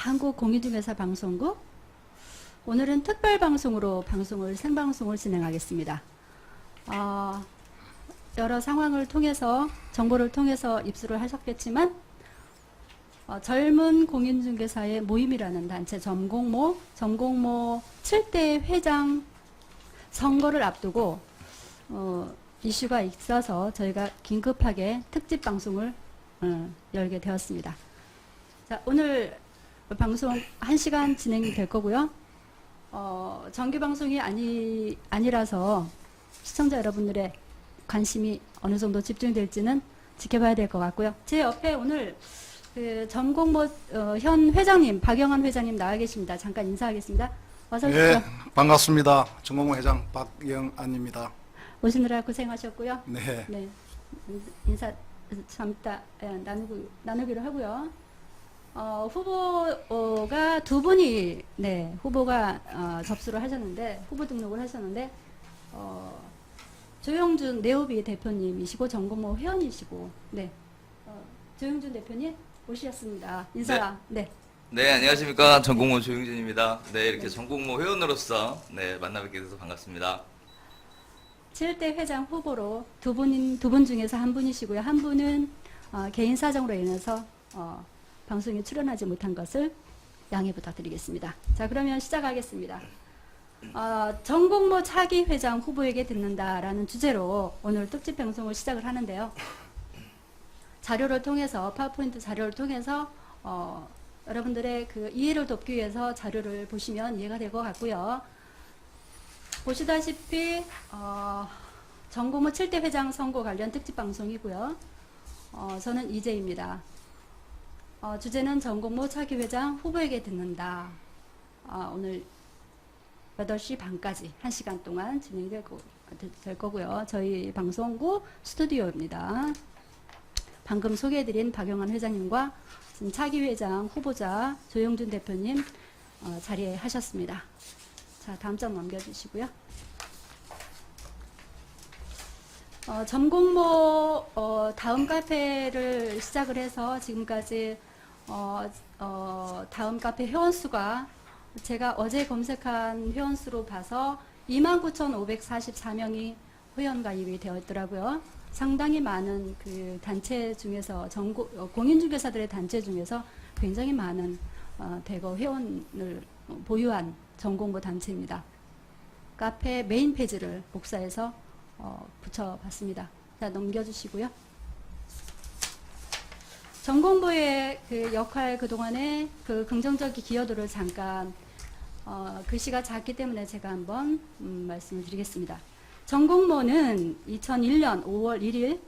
한국공인중개사 방송국. 오늘은 특별 방송으로 생방송을 진행하겠습니다. 여러 상황을 통해서, 정보를 통해서 입수를 하셨겠지만, 젊은 공인중개사의 모임이라는 단체 점공모 7대 회장 선거를 앞두고 이슈가 있어서 저희가 긴급하게 특집 방송을 열게 되었습니다. 자, 오늘 방송 1시간 진행이 될 거고요. 정규 방송이 아니라서 시청자 여러분들의 관심이 어느 정도 집중될지는 지켜봐야 될 것 같고요. 제 옆에 오늘 그 점공모 현 회장님, 박영환 회장님 나와 계십니다. 잠깐 인사하겠습니다. 어서 오십시오. 네, 반갑습니다. 점공모 회장 박영안입니다. 오시느라 고생하셨고요. 네. 네, 인사 좀 이따 나누기로 하고요. 후보가 두 분이 후보가 접수를 하셨는데, 후보 등록을 하셨는데, 조영준 네오비 대표님이시고 점공모 회원이시고, 조영준 대표님 오셨습니다. 인사. 네. 네, 안녕하십니까. 점공모 조영준입니다. 네, 이렇게 점공모 회원으로서 만나 뵙게 돼서 반갑습니다. 7대 회장 후보로 두 분 중에서 한 분이시고요. 한 분은 개인 사정으로 인해서 방송에 출연하지 못한 것을 양해 부탁드리겠습니다. 자, 그러면 시작하겠습니다. 점공모 차기 회장 후보에게 듣는다라는 주제로 오늘 특집 방송을 시작을 하는데요. 자료를 통해서, 파워포인트 자료를 통해서 여러분들의 그 이해를 돕기 위해서 자료를 보시면 이해가 될 것 같고요. 보시다시피 점공모 7대 회장 선거 관련 특집 방송이고요. 저는 이재입니다. 주제는 점공모 차기 회장 후보에게 듣는다. 오늘 8시 반까지 1시간 동안 진행될 거고요. 저희 방송국 스튜디오입니다. 방금 소개해드린 박영환 회장님과 지금 차기 회장 후보자 조영준 대표님 자리에 하셨습니다. 자, 다음 장 넘겨주시고요. 점공모 다음 카페를 시작을 해서 지금까지 다음 카페 회원수가 제가 어제 검색한 회원수로 봐서 29,544명이 회원 가입이 되어 있더라고요. 상당히 많은 그 단체 중에서 공인중개사들의 단체 중에서 굉장히 많은 대거 회원을 보유한 점공모 단체입니다. 카페 메인 페이지를 복사해서 붙여봤습니다. 자, 넘겨주시고요. 점공모의 그 역할, 그동안의 그 긍정적인 기여도를 잠깐 글씨가 작기 때문에 제가 한번 말씀을 드리겠습니다. 점공모는 2001년 5월 1일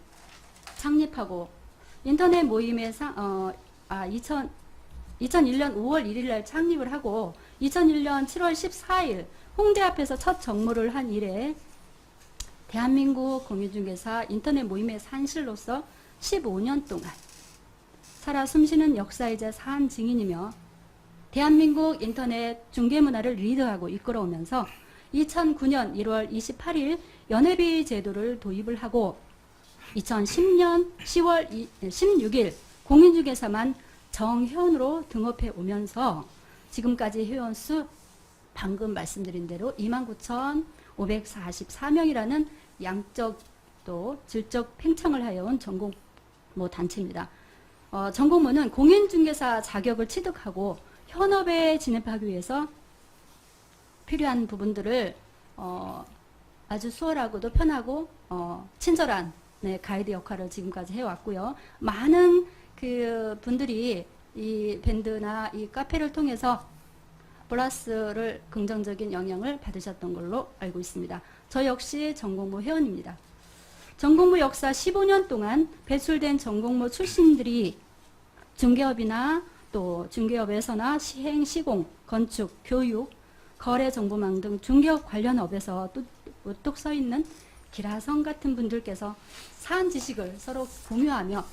창립하고 인터넷 모임에서 2001년 5월 1일 날 창립을 하고 2001년 7월 14일 홍대 앞에서 첫 정모를 한 이래 대한민국 공인중개사 인터넷 모임의 산실로서 15년 동안 살아 숨쉬는 역사이자 사한 증인이며 대한민국 인터넷 중개 문화를 리드하고 이끌어오면서 2009년 1월 28일 연회비 제도를 도입을 하고 2010년 10월 16일 공인중개사만 정회원으로 등업해 오면서 지금까지 회원수 방금 말씀드린 대로 29,544명이라는 양적 또 질적 팽창을 하여온 점공모 단체입니다. 점공모는 공인중개사 자격을 취득하고 현업에 진입하기 위해서 필요한 부분들을 아주 수월하고도 편하고 친절한 가이드 역할을 지금까지 해왔고요. 많은 그 분들이 이 밴드나 이 카페를 통해서 플러스를 긍정적인 영향을 받으셨던 걸로 알고 있습니다. 저 역시 점공모 회원입니다. 점공모 역사 15년 동안 배출된 점공모 출신들이 중개업이나 또 중개업에서나 시행, 시공, 건축, 교육, 거래 정보망 등 중개업 관련 업에서 우뚝 서 있는 기라성 같은 분들께서 사안 지식을 서로 공유하며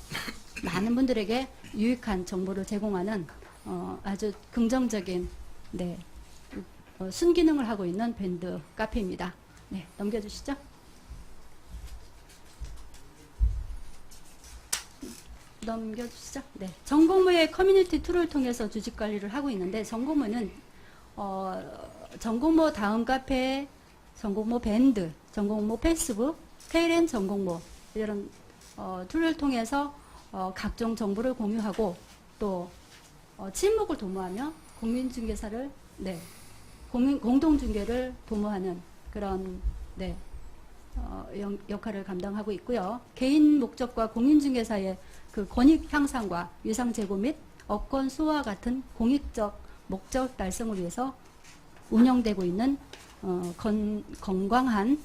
많은 분들에게 유익한 정보를 제공하는 아주 긍정적인 순기능을 하고 있는 밴드 카페입니다. 네, 넘겨주시죠. 넘겨주시죠. 네. 전공모의 커뮤니티 툴을 통해서 주식 관리를 하고 있는데, 전공모는 전공모 다음 카페, 전공모 밴드, 전공모 페이스북, KLN 전공모 이런 툴을 통해서 각종 정보를 공유하고 또 친목을 도모하며 공인중개사를 공동중개를 도모하는 그런 역할을 감당하고 있고요. 개인 목적과 공인중개사의 그 권익 향상과 위상 제고 및 업권 수호와 같은 공익적 목적 달성을 위해서 운영되고 있는 건강한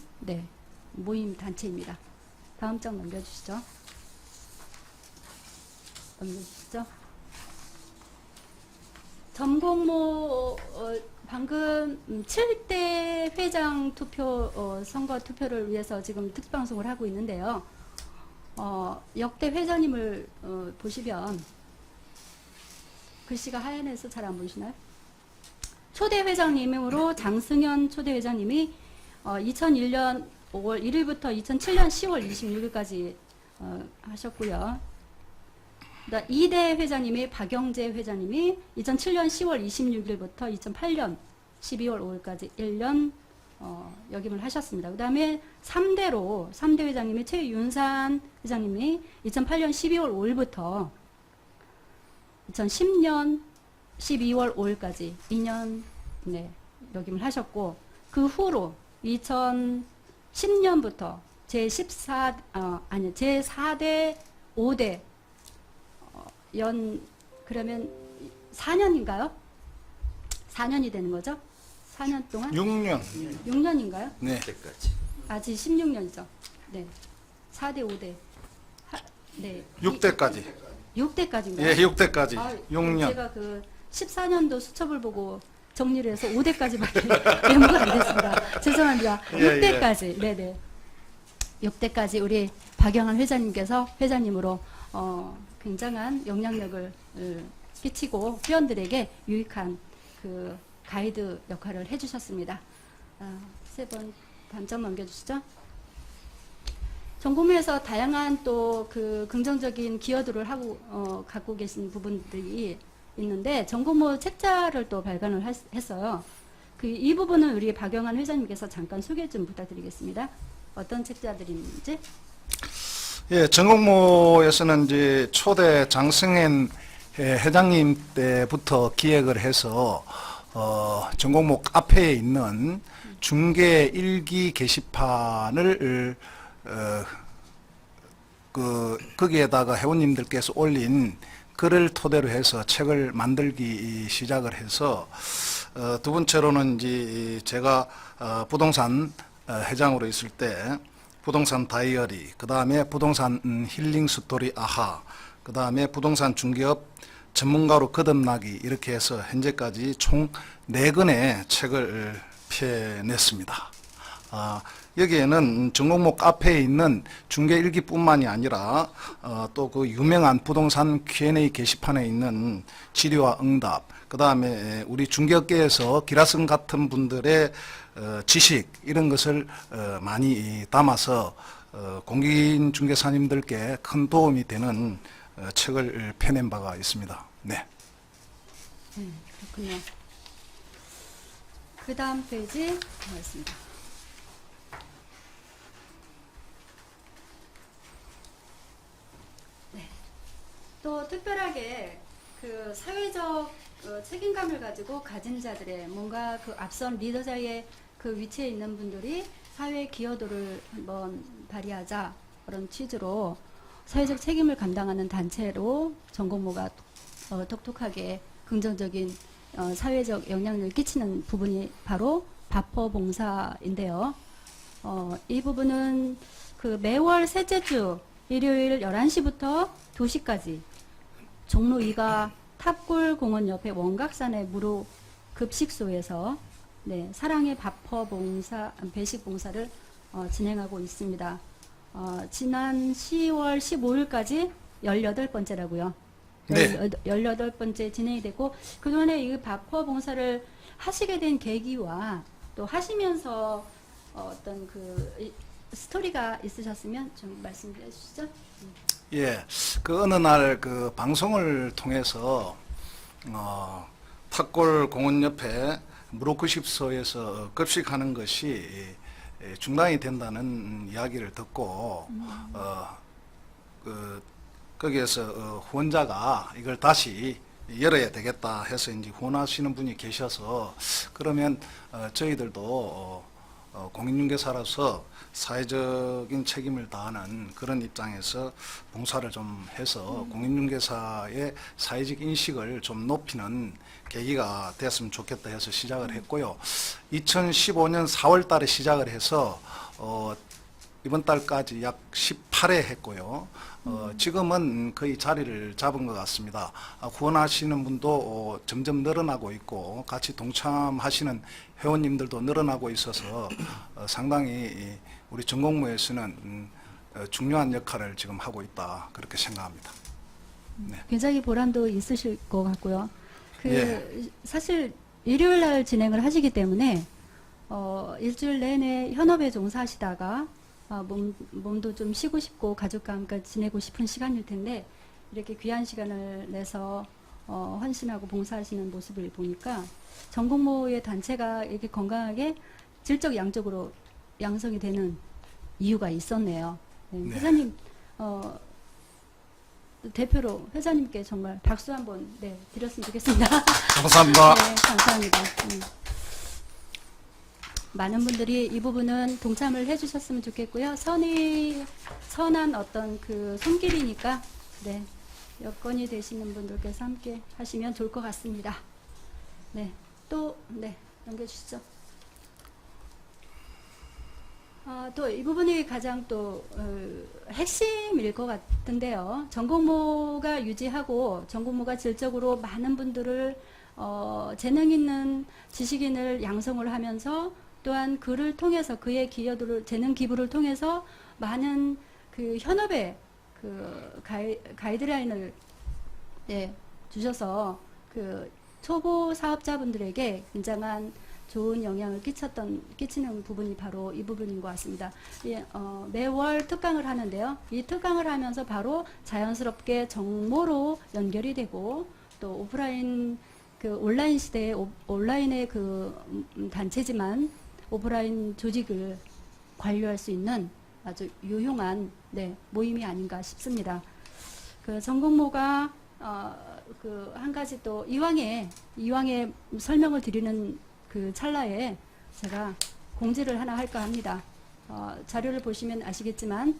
모임 단체입니다. 다음 장 넘겨주시죠. 전공모 방금 7대 회장 투표 선거 투표를 위해서 지금 특방송을 하고 있는데요. 역대 회장님을 보시면 글씨가 하얀해서 잘 안 보이시나요? 초대 회장님으로 장승현 초대 회장님이 2001년 5월 1일부터 2007년 10월 26일까지 하셨고요. 2대 회장님이 박영재 회장님이 2007년 10월 26일부터 2008년 12월 5일까지 1년 역임을 하셨습니다. 그 다음에 3대 회장님이 최윤산 회장님이 2008년 12월 5일부터 2010년 12월 5일까지 2년 역임을 하셨고, 그 후로 2010년부터 제4대 5대 그러면 4년인가요? 4년이 되는 거죠? 4년 동안? 6년. 6년인가요? 네. 때까지. 아직 16년이죠. 네. 4대 5대. 네. 6대까지. 6대까지인가요? 예, 6대까지. 아, 6년. 제가 그 14년도 수첩을 보고 정리를 해서 5대까지밖에 메모가 안 됐습니다. 죄송합니다. 예, 6대까지. 네네. 6대까지 우리 박영한 회장님으로 굉장한 영향력을 끼치고 회원들에게 유익한 그 가이드 역할을 해주셨습니다. 3번 단점 넘겨주시죠. 전공모에서 다양한 또 그 긍정적인 기여도를 갖고 계신 부분들이 있는데, 전공모 책자를 또 발간을 했어요. 이 부분은 우리 박영한 회장님께서 잠깐 소개 좀 부탁드리겠습니다. 어떤 책자들인지. 예, 전공모에서는 이제 초대 장승현 회장님 때부터 기획을 해서 전공모 카페에 있는 중개 일기 게시판을 거기에다가 회원님들께서 올린 글을 토대로 해서 책을 만들기 시작을 해서 두 번째로는 이제 제가 부동산 회장으로 있을 때 부동산 다이어리, 그 다음에 부동산 힐링 스토리 아하, 그 다음에 부동산 중개업 전문가로 거듭나기, 이렇게 해서 현재까지 총 4권의 책을 펴냈습니다. 여기에는 전공모 카페에 있는 중개 일기뿐만이 아니라 또 그 유명한 부동산 Q&A 게시판에 있는 질의와 응답, 그 다음에 우리 중개업계에서 기라성 같은 분들의 지식, 이런 것을 많이 담아서 공인중개사님들께 큰 도움이 되는 책을 펴낸 바가 있습니다. 네. 그렇군요. 그 다음 페이지 가겠습니다. 또 특별하게 그 사회적 책임감을 가지고 가진 자들의 뭔가 그 앞선 리더자의 그 위치에 있는 분들이 사회 기여도를 한번 발휘하자, 그런 취지로 사회적 책임을 감당하는 단체로 전공모가 똑똑하게 긍정적인 사회적 영향력을 끼치는 부분이 바로 바퍼봉사인데요. 이 부분은 그 매월 셋째 주 일요일 11시부터 2시까지 종로 2가 탑골 공원 옆에 원각산의 무료 급식소에서 사랑의 바퍼봉사 배식봉사를 진행하고 있습니다. 지난 10월 15일까지 18번째라고요. 네. 18번째 진행이 되고, 그동안에 이 바퍼봉사를 하시게 된 계기와 또 하시면서 어떤 그 스토리가 있으셨으면 좀 말씀해 주시죠. 예, 그 어느 날 그 방송을 통해서 탑골 공원 옆에 무료급식소에서 급식하는 것이 중단이 된다는 이야기를 듣고 거기에서 후원자가 이걸 다시 열어야 되겠다 해서 이제 후원하시는 분이 계셔서 그러면 저희들도 공인중개사로서 사회적인 책임을 다하는 그런 입장에서 봉사를 좀 해서 공인중개사의 사회적 인식을 좀 높이는 계기가 됐으면 좋겠다 해서 시작을 했고요. 2015년 4월 달에 시작을 해서 이번 달까지 약 18회 했고요. 지금은 거의 자리를 잡은 것 같습니다. 후원하시는 분도 점점 늘어나고 있고 같이 동참하시는 회원님들도 늘어나고 있어서 상당히 우리 전공모에서는 중요한 역할을 지금 하고 있다 그렇게 생각합니다. 네. 굉장히 보람도 있으실 것 같고요. 예. 사실 일요일 날 진행을 하시기 때문에 일주일 내내 현업에 종사하시다가 몸도 좀 쉬고 싶고 가족과 함께 지내고 싶은 시간일 텐데 이렇게 귀한 시간을 내서 헌신하고 봉사하시는 모습을 보니까 전공모의 단체가 이렇게 건강하게 질적 양적으로 양성이 되는 이유가 있었네요. 네, 네. 회장님 대표로 회장님께 정말 박수 한번 드렸으면 좋겠습니다. 감사합니다. 네, 감사합니다. 많은 분들이 이 부분은 동참을 해주셨으면 좋겠고요. 선한 어떤 그 손길이니까, 네, 여건이 되시는 분들께서 함께 하시면 좋을 것 같습니다. 네, 넘겨주시죠. 또 이 부분이 가장 또 핵심일 것 같은데요. 전공모가 유지하고 전공모가 질적으로 많은 분들을 재능 있는 지식인을 양성을 하면서 또한 그를 통해서 그의 기여도를 재능 기부를 통해서 많은 그 현업에 그 가이드라인을 주셔서 그 초보 사업자분들에게 굉장한 좋은 영향을 끼치는 부분이 바로 이 부분인 것 같습니다. 매월 특강을 하는데요. 이 특강을 하면서 바로 자연스럽게 정모로 연결이 되고 또 오프라인 그 온라인 시대에 온라인의 그 단체지만 오프라인 조직을 관리할 수 있는 아주 유용한 모임이 아닌가 싶습니다. 그 전공모가 그 한 가지 또 이왕에 설명을 드리는 그 찰나에 제가 공지를 하나 할까 합니다. 자료를 보시면 아시겠지만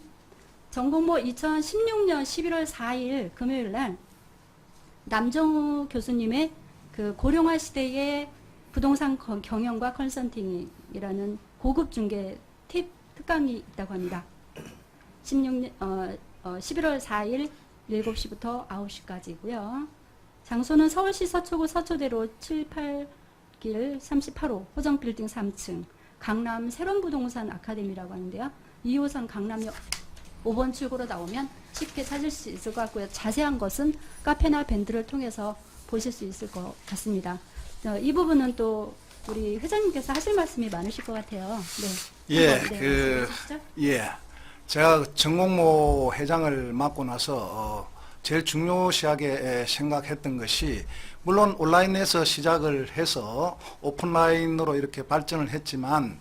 전공모 2016년 11월 4일 금요일 날 남정우 교수님의 그 고령화 시대의 부동산 경영과 컨설팅이라는 고급 중개 팁 특강이 있다고 합니다. 11월 4일 7시부터 9시까지고요. 장소는 서울시 서초구 서초대로 78길 38호 호정빌딩 3층 강남 새롬부동산 아카데미라고 하는데요. 2호선 강남역 5번 출구로 나오면 쉽게 찾을 수 있을 것 같고요. 자세한 것은 카페나 밴드를 통해서 보실 수 있을 것 같습니다. 이 부분은 또 우리 회장님께서 하실 말씀이 많으실 것 같아요. 네. 예, 제가 전공모 회장을 맡고 나서 제일 중요시하게 생각했던 것이 물론 온라인에서 시작을 해서 오프라인으로 이렇게 발전을 했지만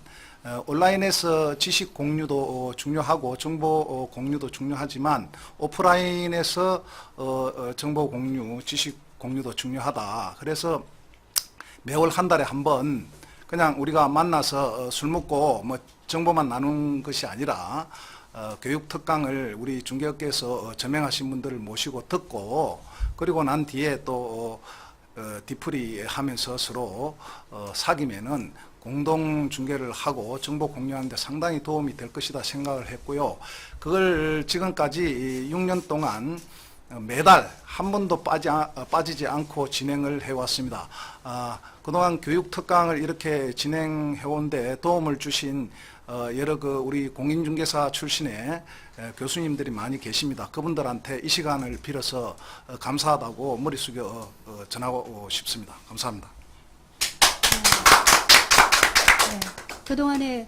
온라인에서 지식 공유도 중요하고 정보 공유도 중요하지만 오프라인에서 정보 공유, 지식 공유도 중요하다. 그래서 매월 한 달에 한 번 그냥 우리가 만나서 술 먹고 뭐 정보만 나눈 것이 아니라 교육 특강을 우리 중개업계에서 저명하신 분들을 모시고 듣고 그리고 난 뒤에 또 뒤풀이 하면서 서로 사귀면은 공동 중개를 하고 정보 공유하는 데 상당히 도움이 될 것이다 생각을 했고요. 그걸 지금까지 6년 동안 매달 한 번도 빠지지 않고 진행을 해왔습니다. 그동안 교육 특강을 이렇게 진행해온 데 도움을 주신 여러 우리 공인중개사 출신의 교수님들이 많이 계십니다. 그분들한테 이 시간을 빌어서 감사하다고 머리 숙여 전하고 싶습니다. 감사합니다. 그동안에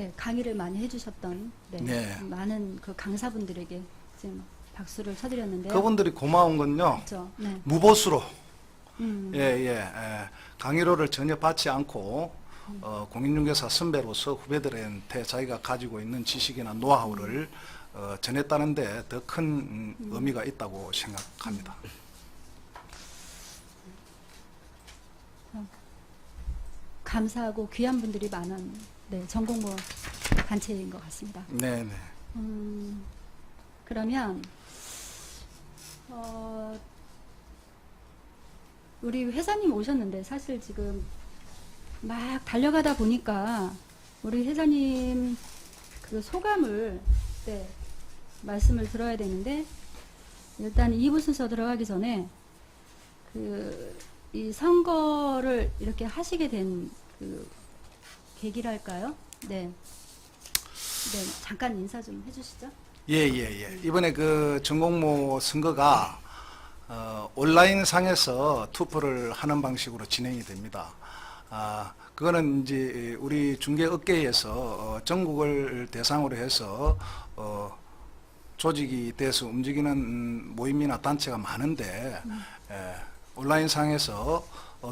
네, 강의를 많이 해주셨던 네, 네. 많은 그 강사분들에게 지금 박수를 쳐드렸는데요. 그분들이 고마운 건요. 그렇죠. 네. 무보수로 음, 강의료를 전혀 받지 않고 공인중개사 선배로서 후배들한테 자기가 가지고 있는 지식이나 노하우를 전했다는데 더 큰 의미가 있다고 생각합니다. 감사하고 귀한 분들이 많은 네, 전공모 단체인 것 같습니다. 네, 네. 그러면 우리 회사님 오셨는데 사실 지금 막 달려가다 보니까 우리 회사님 그 소감을 네, 말씀을 들어야 되는데 일단 2부 순서 들어가기 전에 이 선거를 이렇게 하시게 된 그 계기랄까요? 네. 네, 잠깐 인사 좀 해주시죠. 예. 이번에 그 전공모 선거가 온라인 상에서 투표를 하는 방식으로 진행이 됩니다. 그거는 이제 우리 중개업계에서 전국을 대상으로 해서 조직이 돼서 움직이는 모임이나 단체가 많은데 온라인 상에서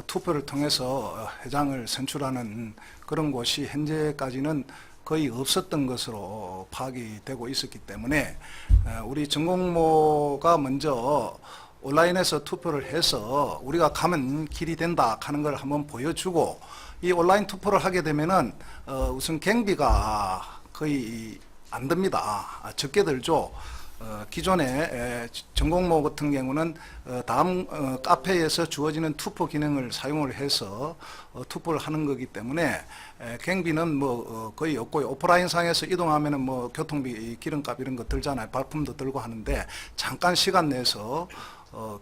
투표를 통해서 회장을 선출하는 그런 곳이 현재까지는 거의 없었던 것으로 파악이 되고 있었기 때문에 우리 전공모가 먼저 온라인에서 투표를 해서 우리가 가면 길이 된다 하는 걸 한번 보여주고 이 온라인 투표를 하게 되면은 우선 경비가 거의 안 듭니다. 적게 들죠. 기존에 전공모 같은 경우는 다음 카페에서 주어지는 투표 기능을 사용을 해서 투표를 하는 거기 때문에 경비는 뭐 거의 없고요. 오프라인 상에서 이동하면은 뭐 교통비, 기름값 이런 거 들잖아요. 발품도 들고 하는데 잠깐 시간 내서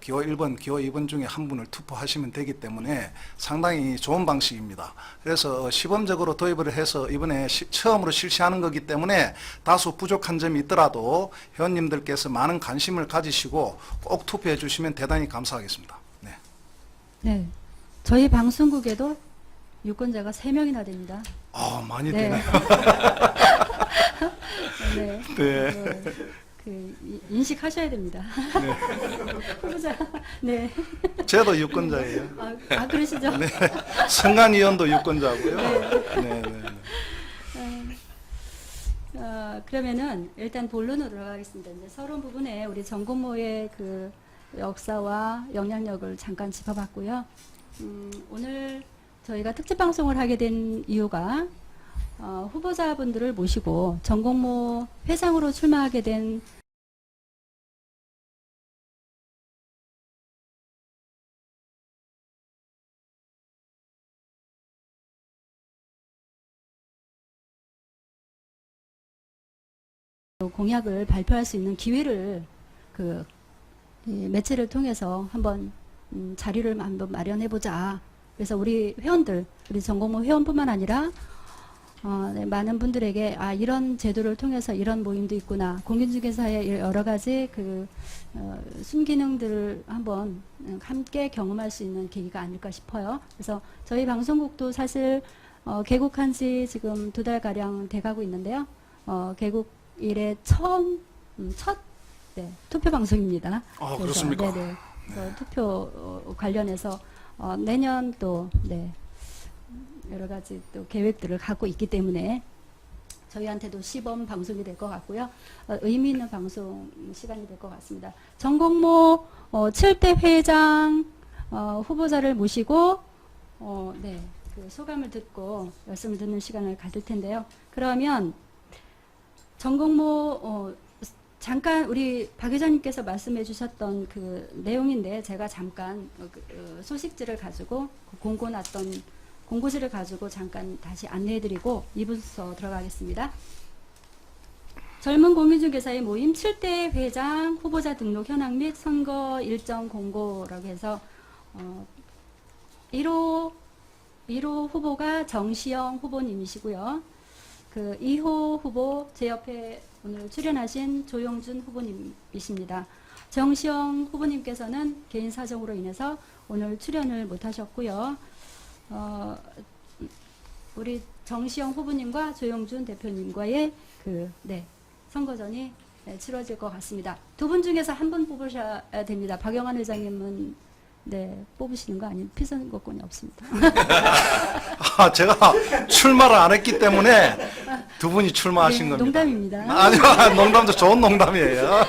기호 1번, 기호 2번 중에 한 분을 투표하시면 되기 때문에 상당히 좋은 방식입니다. 그래서 시범적으로 도입을 해서 이번에 처음으로 실시하는 거기 때문에 다소 부족한 점이 있더라도 회원님들께서 많은 관심을 가지시고 꼭 투표해 주시면 대단히 감사하겠습니다. 네. 네. 저희 방송국에도 유권자가 3명이나 됩니다. 많이 네. 되네요. 네. 네. 인식하셔야 됩니다. 후보자. 네. 저도 유권자예요. 그러시죠? 네. 성관위원도 유권자고요. 네. 그러면은 일단 본론으로 들어가겠습니다. 이제 서론 부분에 우리 전공모의 그 역사와 영향력을 잠깐 짚어봤고요. 오늘 저희가 특집 방송을 하게 된 이유가 후보자분들을 모시고 전공모 회장으로 출마하게 된 공약을 발표할 수 있는 기회를 이 매체를 통해서 한번 자리를 한번 마련해보자. 그래서 우리 회원들, 우리 전공모 회원뿐만 아니라 네, 많은 분들에게 이런 제도를 통해서 이런 모임도 있구나. 공인중개사의 여러 가지 순기능들을 한번 함께 경험할 수 있는 계기가 아닐까 싶어요. 그래서 저희 방송국도 사실 개국한 지 지금 2달가량 돼가고 있는데요. 개국 이래 첫 투표 방송입니다. 그렇습니까? 네네. 그래서 투표 관련해서 내년 또 여러 가지 또 계획들을 갖고 있기 때문에 저희한테도 시범 방송이 될 것 같고요. 의미 있는 방송 시간이 될 것 같습니다. 전공모 7대 회장 후보자를 모시고 그 소감을 듣고 말씀을 듣는 시간을 가질 텐데요. 그러면 전공모 잠깐 우리 박 회장님께서 말씀해 주셨던 그 내용인데 제가 잠깐 소식지를 가지고 공고지를 가지고 잠깐 다시 안내해 드리고 2부서 들어가겠습니다. 젊은 공인중개사의 모임 7대 회장 후보자 등록 현황 및 선거 일정 공고라고 해서 1호 후보가 정시영 후보님이시고요. 2호 후보 제 옆에 오늘 출연하신 조용준 후보님이십니다. 정시영 후보님께서는 개인 사정으로 인해서 오늘 출연을 못하셨고요. 우리 정시영 후보님과 조영준 대표님과의 선거전이 치러질 것 같습니다. 두 분 중에서 한 분 뽑으셔야 됩니다. 박영환 회장님은 뽑으시는 거 아니면 피선거권이 없습니다. 제가 출마를 안 했기 때문에 두 분이 출마하신 겁니다. 농담입니다. 아니요, 농담도 좋은 농담이에요.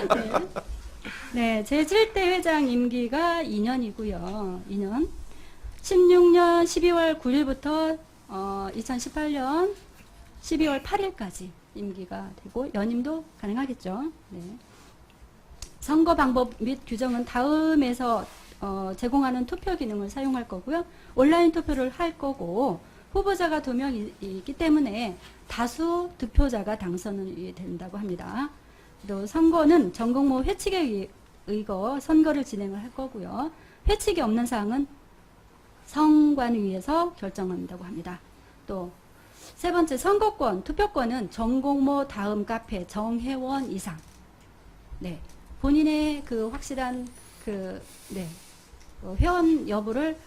네, 제7대 회장 임기가 2년이고요. 2년. 16년 12월 9일부터 2018년 12월 8일까지 임기가 되고 연임도 가능하겠죠. 네. 선거 방법 및 규정은 다음에서 제공하는 투표 기능을 사용할 거고요. 온라인 투표를 할 거고 후보자가 2명 있기 때문에 다수 득표자가 당선이 된다고 합니다. 또 선거는 전공모 회칙에 의거 선거를 진행을 할 거고요. 회칙이 없는 사항은 선관위에서 결정한다고 합니다. 또 세 번째 선거권, 투표권은 전공모 다음 카페 정회원 이상. 네. 본인의 그 확실한 회원 여부를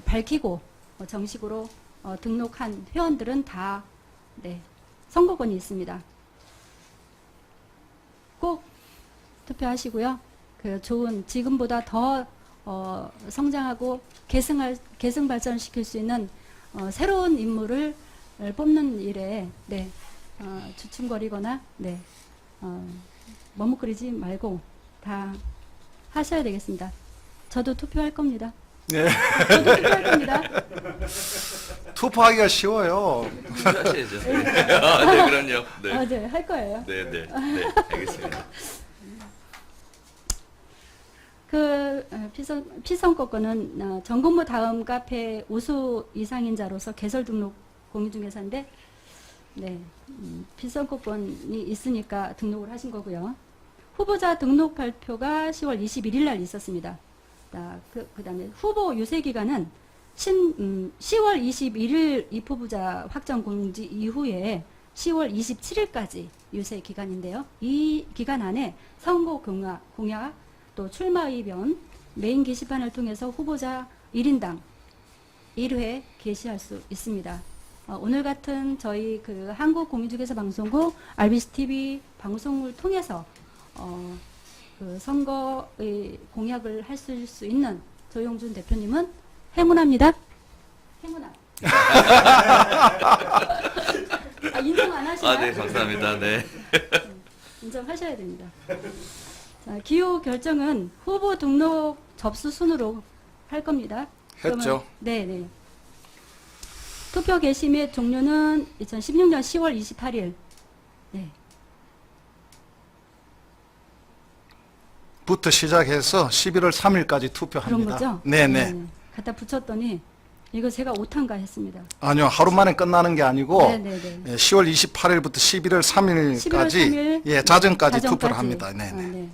밝히고 정식으로 등록한 회원들은 다 선거권이 있습니다. 꼭 투표하시고요. 그 좋은 지금보다 더 성장하고 계승 발전시킬 수 있는 새로운 인물을 뽑는 일에 주춤거리거나 머뭇거리지 말고 다 하셔야 되겠습니다. 저도 투표할 겁니다. 네. 저도 투표할 겁니다. 투표하기가 쉬워요. 하셔야죠. 네, 그럼요. 네. 네, 할 거예요. 네, 알겠습니다. 피선거권은 전공모 다음 카페 우수 이상인자로서 개설 등록 공인중개사인데, 피선거권이 있으니까 등록을 하신 거고요. 후보자 등록 발표가 10월 21일 날 있었습니다. 그 다음에 후보 유세 기간은 10월 21일 입후보자 확정 공지 이후에 10월 27일까지 유세 기간인데요. 이 기간 안에 선거 공약, 또 출마 의견, 메인 게시판을 통해서 후보자 1인당 1회 게시할 수 있습니다. 오늘 같은 저희 그 한국공인중개사 방송국 RBC TV 방송을 통해서 그 선거의 공약을 할 수 있는 조영준 대표님은 행운합니다. 행운합. 인정 안 하시나요? 네, 감사합니다. 네. 인정하셔야 됩니다. 자, 기호 결정은 후보 등록 접수 순으로 할 겁니다. 했죠. 네. 투표 개시 및 종료는 2016년 10월 28일. 네. 부터 시작해서 11월 3일까지 그런 투표합니다. 거죠? 네네. 갖다 붙였더니 이거 제가 오탄가 했습니다. 아니요, 하루 만에 끝나는 게 아니고 네네네. 10월 28일부터 11월 3일까지 11월 3일 자정까지 투표를 합니다. 네네.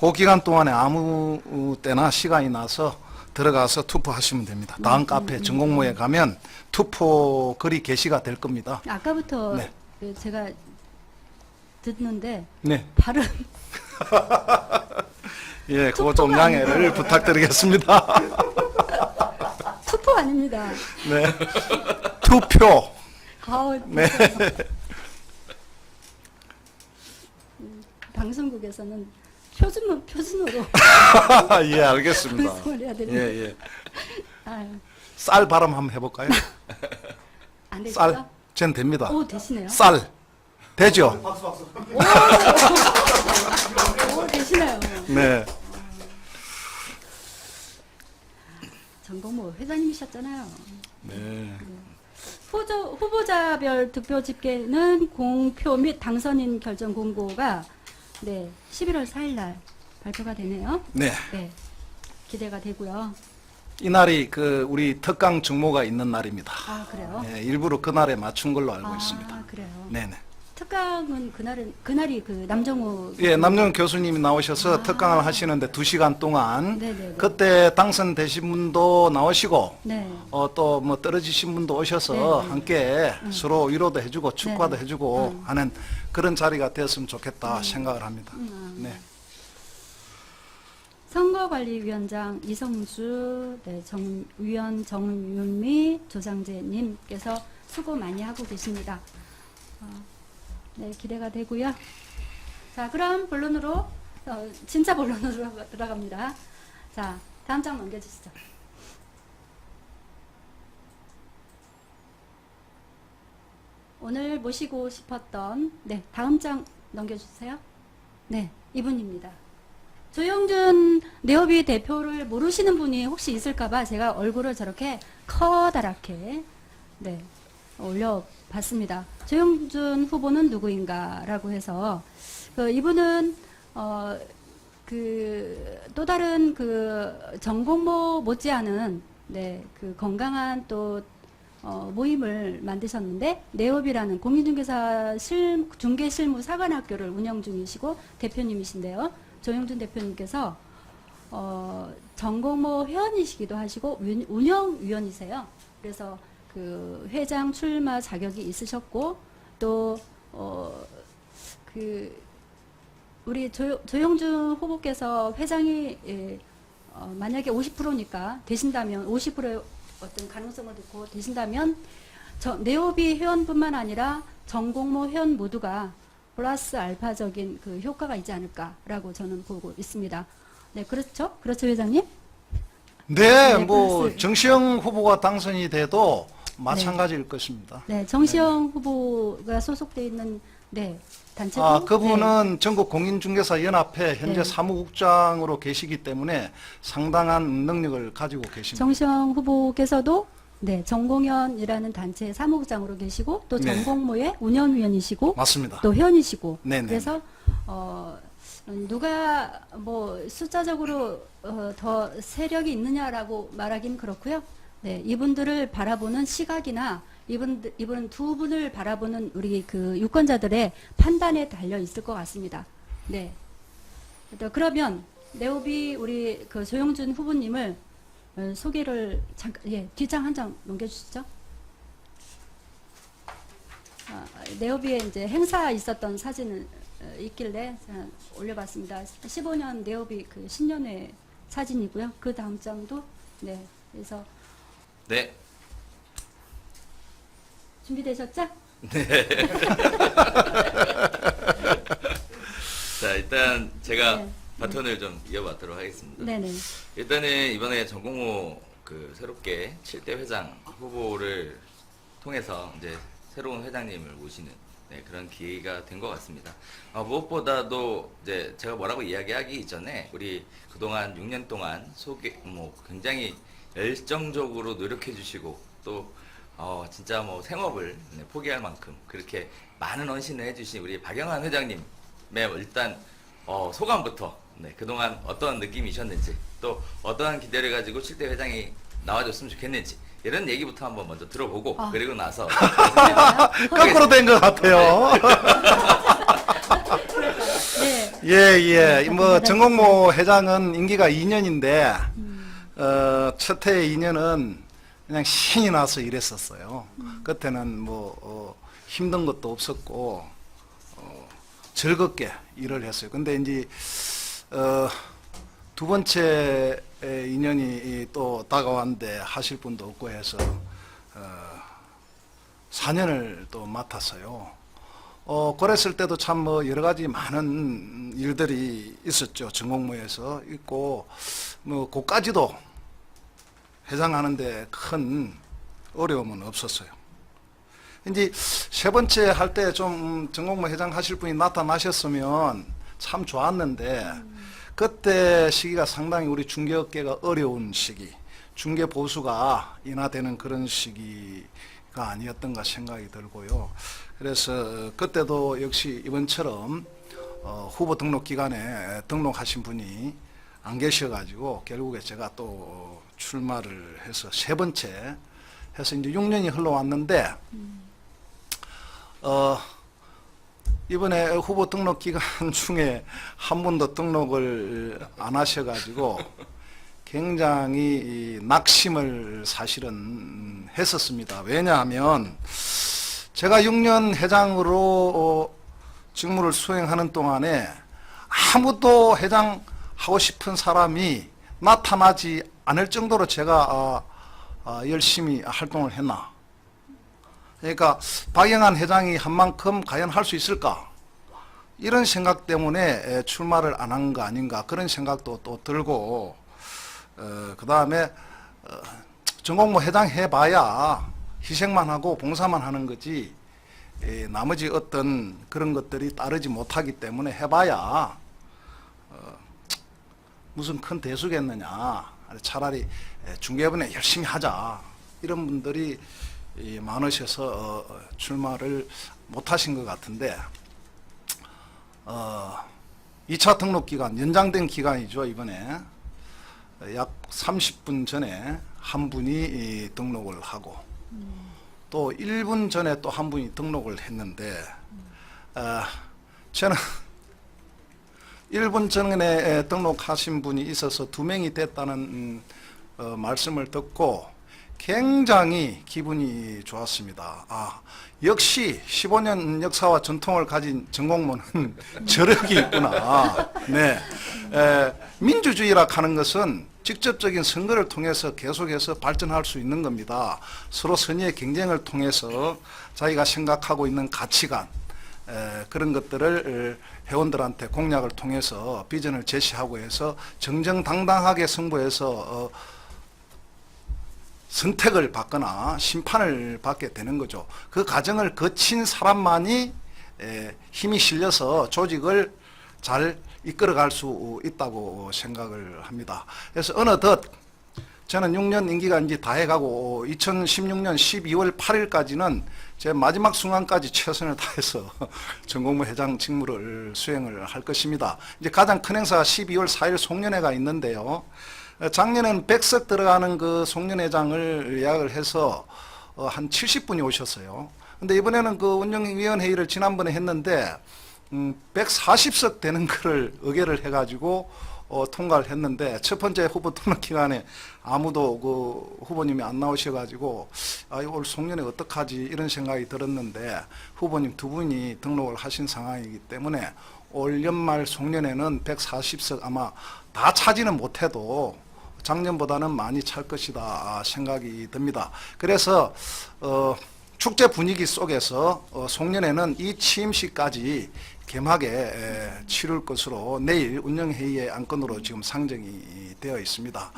그 기간 동안에 아무 때나 시간이 나서 들어가서 투표하시면 됩니다. 다음 카페 전공모에 가면 투표 글이 게시가 될 겁니다. 아까부터 네. 제가 듣는데 네. 발음 예, 그거 좀 양해를 부탁드리겠습니다. 투표 아닙니다. 네. 투표. 네. 방송국에서는 표준어로 예, 알겠습니다. 방송을 해야 되는데. 예. 아유, 쌀 발음 한번 해볼까요? 안 되죠? 쌀. 쟨 됩니다. 오, 되시네요. 쌀. 되죠? 오, 되시네요. 네. 전공모 회장님이셨잖아요. 네. 후보자별 득표 집계는 공표 및 당선인 결정 공고가 11월 4일 날 발표가 되네요. 네. 기대가 되고요. 이날이 우리 특강 정모가 있는 날입니다. 아, 그래요? 네, 일부러 그날에 맞춘 걸로 알고 있습니다. 아, 그래요. 네네. 특강은 그날이 그 남정우 예, 남정 교수님이 나오셔서 특강을 하시는데 2시간 동안 네네네. 그때 당선되신 분도 나오시고 네. 또 뭐 떨어지신 분도 오셔서 네네. 함께 서로 위로도 해주고 축하도 네네. 해주고 하는 그런 자리가 되었으면 좋겠다 생각을 합니다. 네. 선거관리위원장 이성주, 위원 정윤미 조장재님께서 수고 많이 하고 계십니다. 네, 기대가 되고요. 자, 그럼 본론으로 진짜 본론으로 들어갑니다. 자, 다음 장 넘겨주시죠. 오늘 모시고 싶었던 네, 다음 장 넘겨주세요. 네, 이분입니다. 조영준 네오비 대표를 모르시는 분이 혹시 있을까봐 제가 얼굴을 저렇게 커다랗게 네, 올려봤습니다. 조영준 후보는 누구인가라고 해서 이분은 또 다른 전공모 못지않은 네, 건강한 또 모임을 만드셨는데 네오비라는 공인중개사 중개실무사관학교를 운영 중이시고 대표님이신데요. 조영준 대표님께서 전공모 회원이시기도 하시고 운영위원이세요. 그래서 회장 출마 자격이 있으셨고 또 우리 조영준 후보께서 회장이 만약에 50%니까 되신다면 50%의 어떤 가능성을 듣고 되신다면 네오비 회원뿐만 아니라 전공모 회원 모두가 플러스 알파적인 효과가 있지 않을까라고 저는 보고 있습니다. 네, 그렇죠? 그렇죠, 회장님? 네, 네, 뭐 플러스. 정시영 후보가 당선이 돼도 마찬가지일 것입니다. 네, 정시영 후보가 소속돼 있는 네, 단체도 그분은 전국 공인중개사 연합회 현재 네. 사무국장으로 계시기 때문에 상당한 능력을 가지고 계십니다. 정시영 후보께서도 네, 전공연이라는 단체 사무국장으로 계시고 또 네. 전공모의 운영위원이시고 맞습니다. 또 회원이시고 네네. 그래서 누가 뭐 숫자적으로 더 세력이 있느냐라고 말하기는 그렇고요. 네, 이분들을 바라보는 시각이나 이분 두 분을 바라보는 우리 유권자들의 판단에 달려 있을 것 같습니다. 네. 그러면 네오비 우리 조영준 후보님을 소개를 잠깐 뒷장 한 장 넘겨주시죠. 네오비에 이제 행사 있었던 사진을 있길래 제가 올려봤습니다. 15년 네오비 신년회 사진이고요. 그 다음 장도 네. 그래서 네. 준비되셨죠? 자, 일단 제가 네. 바톤을 좀 이어받도록 하겠습니다. 네네. 일단은 이번에 전공모 새롭게 7대 회장 후보를 통해서 이제 새로운 회장님을 모시는 네, 그런 기회가 된 것 같습니다. 무엇보다도 이제 제가 뭐라고 이야기하기 이전에 우리 그동안 6년 동안 굉장히 열정적으로 노력해 주시고 또 진짜 생업을 포기할 만큼 그렇게 많은 헌신을 해주신 우리 박영환 회장님의 일단 소감부터 그동안 어떤 느낌이셨는지 또 어떠한 기대를 가지고 7대 회장이 나와줬으면 좋겠는지 이런 얘기부터 한번 먼저 들어보고 그리고 나서 거꾸로 된 것 같아요. 네. 예. 뭐 전공모 회장은 임기가 2년인데 첫 해 2년은 그냥 신이 나서 일했었어요. 그때는 힘든 것도 없었고 즐겁게 일을 했어요. 근데 이제 두 번째 2년이 또 다가왔는데 하실 분도 없고 해서 4년을 또 맡았어요. 그랬을 때도 참 여러 가지 많은 일들이 있었죠. 전공모에서 있고 그까지도 회장하는데 큰 어려움은 없었어요. 이제 세 번째 할 때 좀 전공모 회장 하실 분이 나타나셨으면 참 좋았는데 그때 시기가 상당히 우리 중개업계가 어려운 시기, 중개 보수가 인하되는 그런 시기가 아니었던가 생각이 들고요. 그래서 그때도 역시 이번처럼 후보 등록 기간에 등록하신 분이 안 계셔가지고 결국에 제가 또 출마를 해서 세 번째 해서 이제 6년이 흘러왔는데 이번에 후보 등록 기간 중에 한 번도 등록을 안 하셔가지고 굉장히 낙심을 사실은 했었습니다. 왜냐하면 제가 6년 회장으로 직무를 수행하는 동안에 아무도 회장하고 싶은 사람이 나타나지 않을 정도로 제가 열심히 활동을 했나. 그러니까 박영한 회장이 한 만큼 과연 할 수 있을까? 이런 생각 때문에 출마를 안 한 거 아닌가 그런 생각도 또 들고 그 다음에 전공모 회장 해봐야 희생만 하고 봉사만 하는 거지 나머지 어떤 그런 것들이 따르지 못하기 때문에 해봐야 무슨 큰 대수겠느냐. 차라리 중개업에 열심히 하자. 이런 분들이 많으셔서 출마를 못하신 것 같은데 2차 등록 기간 연장된 기간이죠. 이번에 약 30분 전에 한 분이 등록을 하고 또 1분 전에 또 한 분이 등록을 했는데 저는 1분 전에 등록하신 분이 있어서 2명이 됐다는 말씀을 듣고 굉장히 기분이 좋았습니다. 역시 15년 역사와 전통을 가진 전공모는 저력이 있구나. 네. 민주주의라 하는 것은 직접적인 선거를 통해서 계속해서 발전할 수 있는 겁니다. 서로 선의의 경쟁을 통해서 자기가 생각하고 있는 가치관, 그런 것들을 회원들한테 공약을 통해서 비전을 제시하고 해서 정정당당하게 승부해서 선택을 받거나 심판을 받게 되는 거죠. 그 과정을 거친 사람만이 힘이 실려서 조직을 잘 이끌어갈 수 있다고 생각을 합니다. 그래서 어느덧 저는 6년 임기가 이제 다 해가고 2016년 12월 8일까지는 제 마지막 순간까지 최선을 다해서 전공모 회장 직무를 수행을 할 것입니다. 이제 가장 큰 행사가 12월 4일 송년회가 있는데요. 작년에는 100석 들어가는 그 송년회장을 예약을 해서 한 70분이 오셨어요. 근데 이번에는 그 운영위원회의를 지난번에 했는데 140석 되는 거를 의결을 해가지고 통과를 했는데 첫 번째 후보 등록 기간에 아무도 그 후보님이 안 나오셔가지고 올 송년회 어떡하지 이런 생각이 들었는데 후보님 두 분이 등록을 하신 상황이기 때문에 올 연말 송년회는 140석 아마 다 차지는 못해도 작년보다는 많이 찰 것이다 생각이 듭니다. 그래서 축제 분위기 속에서 송년회는 이 취임식까지 개막에 치룰 것으로 내일 운영회의의 안건으로 지금 상정이 되어 있습니다.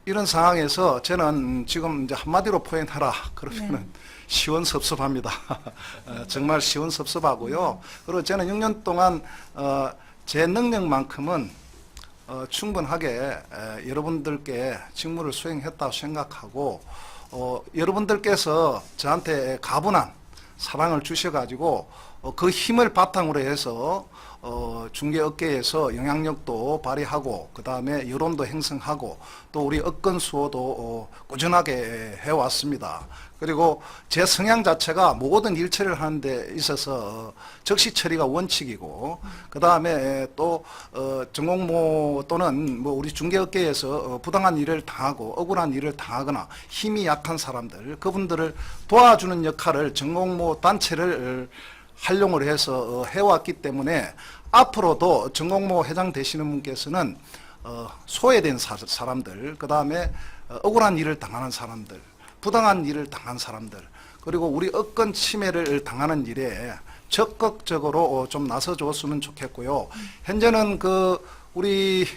이런 상황에서 저는 지금 이제 한마디로 표현하라 그러면은 시원섭섭합니다. 정말 시원섭섭하고요. 그리고 저는 6년 동안 제 능력만큼은 충분하게 여러분들께 직무를 수행했다고 생각하고 여러분들께서 저한테 가분한 사랑을 주셔가지고 그 힘을 바탕으로 해서 중개업계에서 영향력도 발휘하고 그 다음에 여론도 형성하고 또 우리 업권 수호도 꾸준하게 해왔습니다. 그리고 제 성향 자체가 모든 일 처리를 하는 데 있어서 적시 처리가 원칙이고 그 다음에 또 전공모 또는 뭐 우리 중개업계에서 부당한 일을 당하고 억울한 일을 당하거나 힘이 약한 사람들 그분들을 도와주는 역할을 전공모 단체를 활용을 해서 해왔기 때문에 앞으로도 전공모 회장 되시는 분께서는 소외된 사람들 그 다음에 억울한 일을 당하는 사람들 부당한 일을 당한 사람들 그리고 우리 업권 침해를 당하는 일에 적극적으로 좀 나서줬으면 좋겠고요. 현재는 그 우리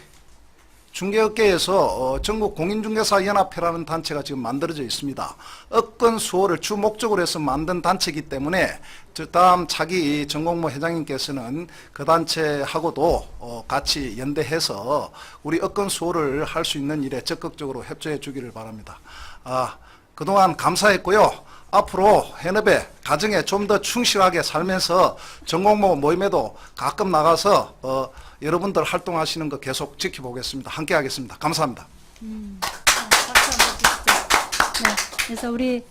중개업계에서 전국 공인중개사연합회라는 단체가 지금 만들어져 있습니다. 업권 수호를 주 목적으로 해서 만든 단체이기 때문에 다음 차기 전공모 회장님께서는 그 단체하고도 같이 연대해서 우리 업권 수호를 할 수 있는 일에 적극적으로 협조해 주기를 바랍니다. 그동안 감사했고요. 앞으로 현업에 가정에 좀 더 충실하게 살면서 전공모 모임에도 가끔 나가서 여러분들 활동하시는 거 계속 지켜보겠습니다. 함께 하겠습니다. 감사합니다. 박수 한번 주시죠. 네, 그래서 우리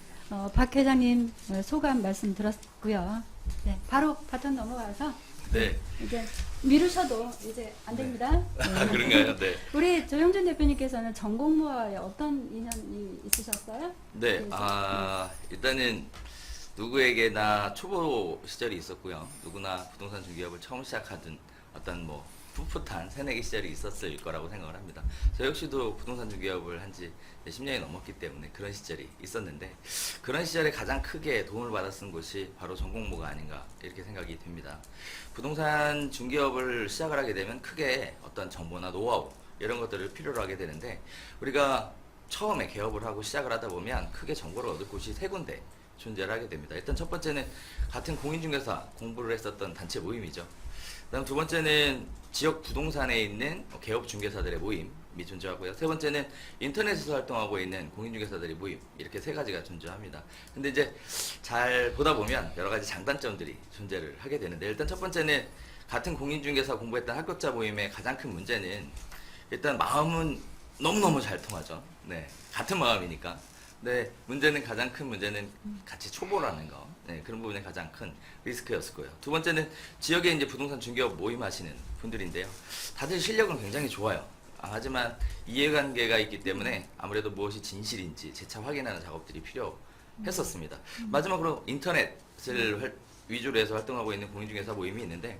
박 회장님 소감 말씀 들었고요. 네, 바로 바톤 넘어가서 네. 이제 미루셔도 이제 안 됩니다. 네. 그런가요? 네. 우리 조영준 대표님께서는 전공모와의 어떤 인연이 있으셨어요? 네. 일단은 누구에게나 초보 시절이 있었고요. 누구나 부동산 중개업을 처음 시작하든 어떤 뭐 풋풋한 새내기 시절이 있었을 거라고 생각을 합니다. 저 역시도 부동산 중개업을 한 지 10년이 넘었기 때문에 그런 시절이 있었는데, 그런 시절에 가장 크게 도움을 받았던 곳이 바로 전공모가 아닌가 이렇게 생각이 됩니다. 부동산 중개업을 시작을 하게 되면 크게 어떤 정보나 노하우 이런 것들을 필요로 하게 되는데, 우리가 처음에 개업을 하고 시작을 하다 보면 크게 정보를 얻을 곳이 세 군데 존재를 하게 됩니다. 일단 첫 번째는 같은 공인중개사 공부를 했었던 단체 모임이죠. 그다음 두 번째는 지역 부동산에 있는 개업 중개사들의 모임이 존재하고요. 세 번째는 인터넷에서 활동하고 있는 공인중개사들의 모임, 이렇게 세 가지가 존재합니다. 근데 이제 잘 보다 보면 여러 가지 장단점들이 존재를 하게 되는데, 일단 첫 번째는 같은 공인중개사 공부했던 합격자 모임의 가장 큰 문제는 일단 마음은 너무너무 잘 통하죠. 네, 같은 마음이니까. 네, 가장 큰 문제는 같이 초보라는 거. 네, 그런 부분이 가장 큰 리스크였고요. 두 번째는 지역에 이제 부동산 중개업 모임하시는 분들인데요. 다들 실력은 굉장히 좋아요. 하지만 이해관계가 있기 때문에 아무래도 무엇이 진실인지 재차 확인하는 작업들이 필요했었습니다. 마지막으로 인터넷을 위주로 해서 활동하고 있는 공인중개사 모임이 있는데,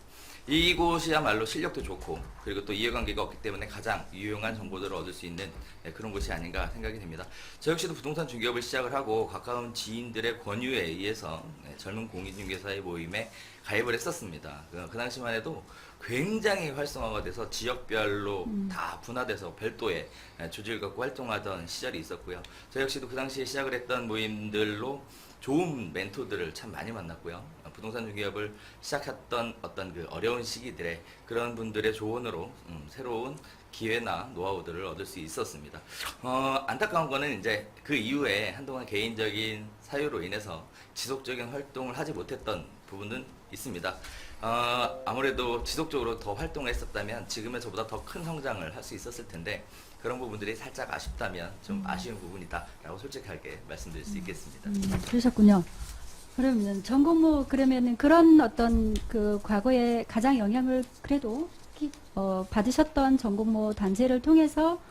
이곳이야말로 실력도 좋고 그리고 또 이해관계가 없기 때문에 가장 유용한 정보들을 얻을 수 있는 그런 곳이 아닌가 생각이 됩니다. 저 역시도 부동산 중개업을 시작을 하고 가까운 지인들의 권유에 의해서 젊은 공인중개사의 모임에 가입을 했었습니다. 그 당시만 해도 굉장히 활성화가 돼서 지역별로 다 분화돼서 별도의 조직을 갖고 활동하던 시절이 있었고요. 저 역시도 그 당시에 시작을 했던 모임들로 좋은 멘토들을 참 많이 만났고요. 부동산 중개업을 시작했던 어떤 그 어려운 시기들에 그런 분들의 조언으로 새로운 기회나 노하우들을 얻을 수 있었습니다. 안타까운 거는 이제 그 이후에 한동안 개인적인 사유로 인해서 지속적인 활동을 하지 못했던 부분은 있습니다. 아무래도 지속적으로 더 활동을 했었다면 지금의 저보다 더 큰 성장을 할 수 있었을 텐데, 그런 부분들이 살짝 아쉽다면 좀 아쉬운 부분이다라고 솔직하게 말씀드릴 수 있겠습니다. 그러셨군요. 그러면 전공모, 그러면은 그런 어떤 그 과거에 가장 영향을 그래도 받으셨던 전공모 단체를 통해서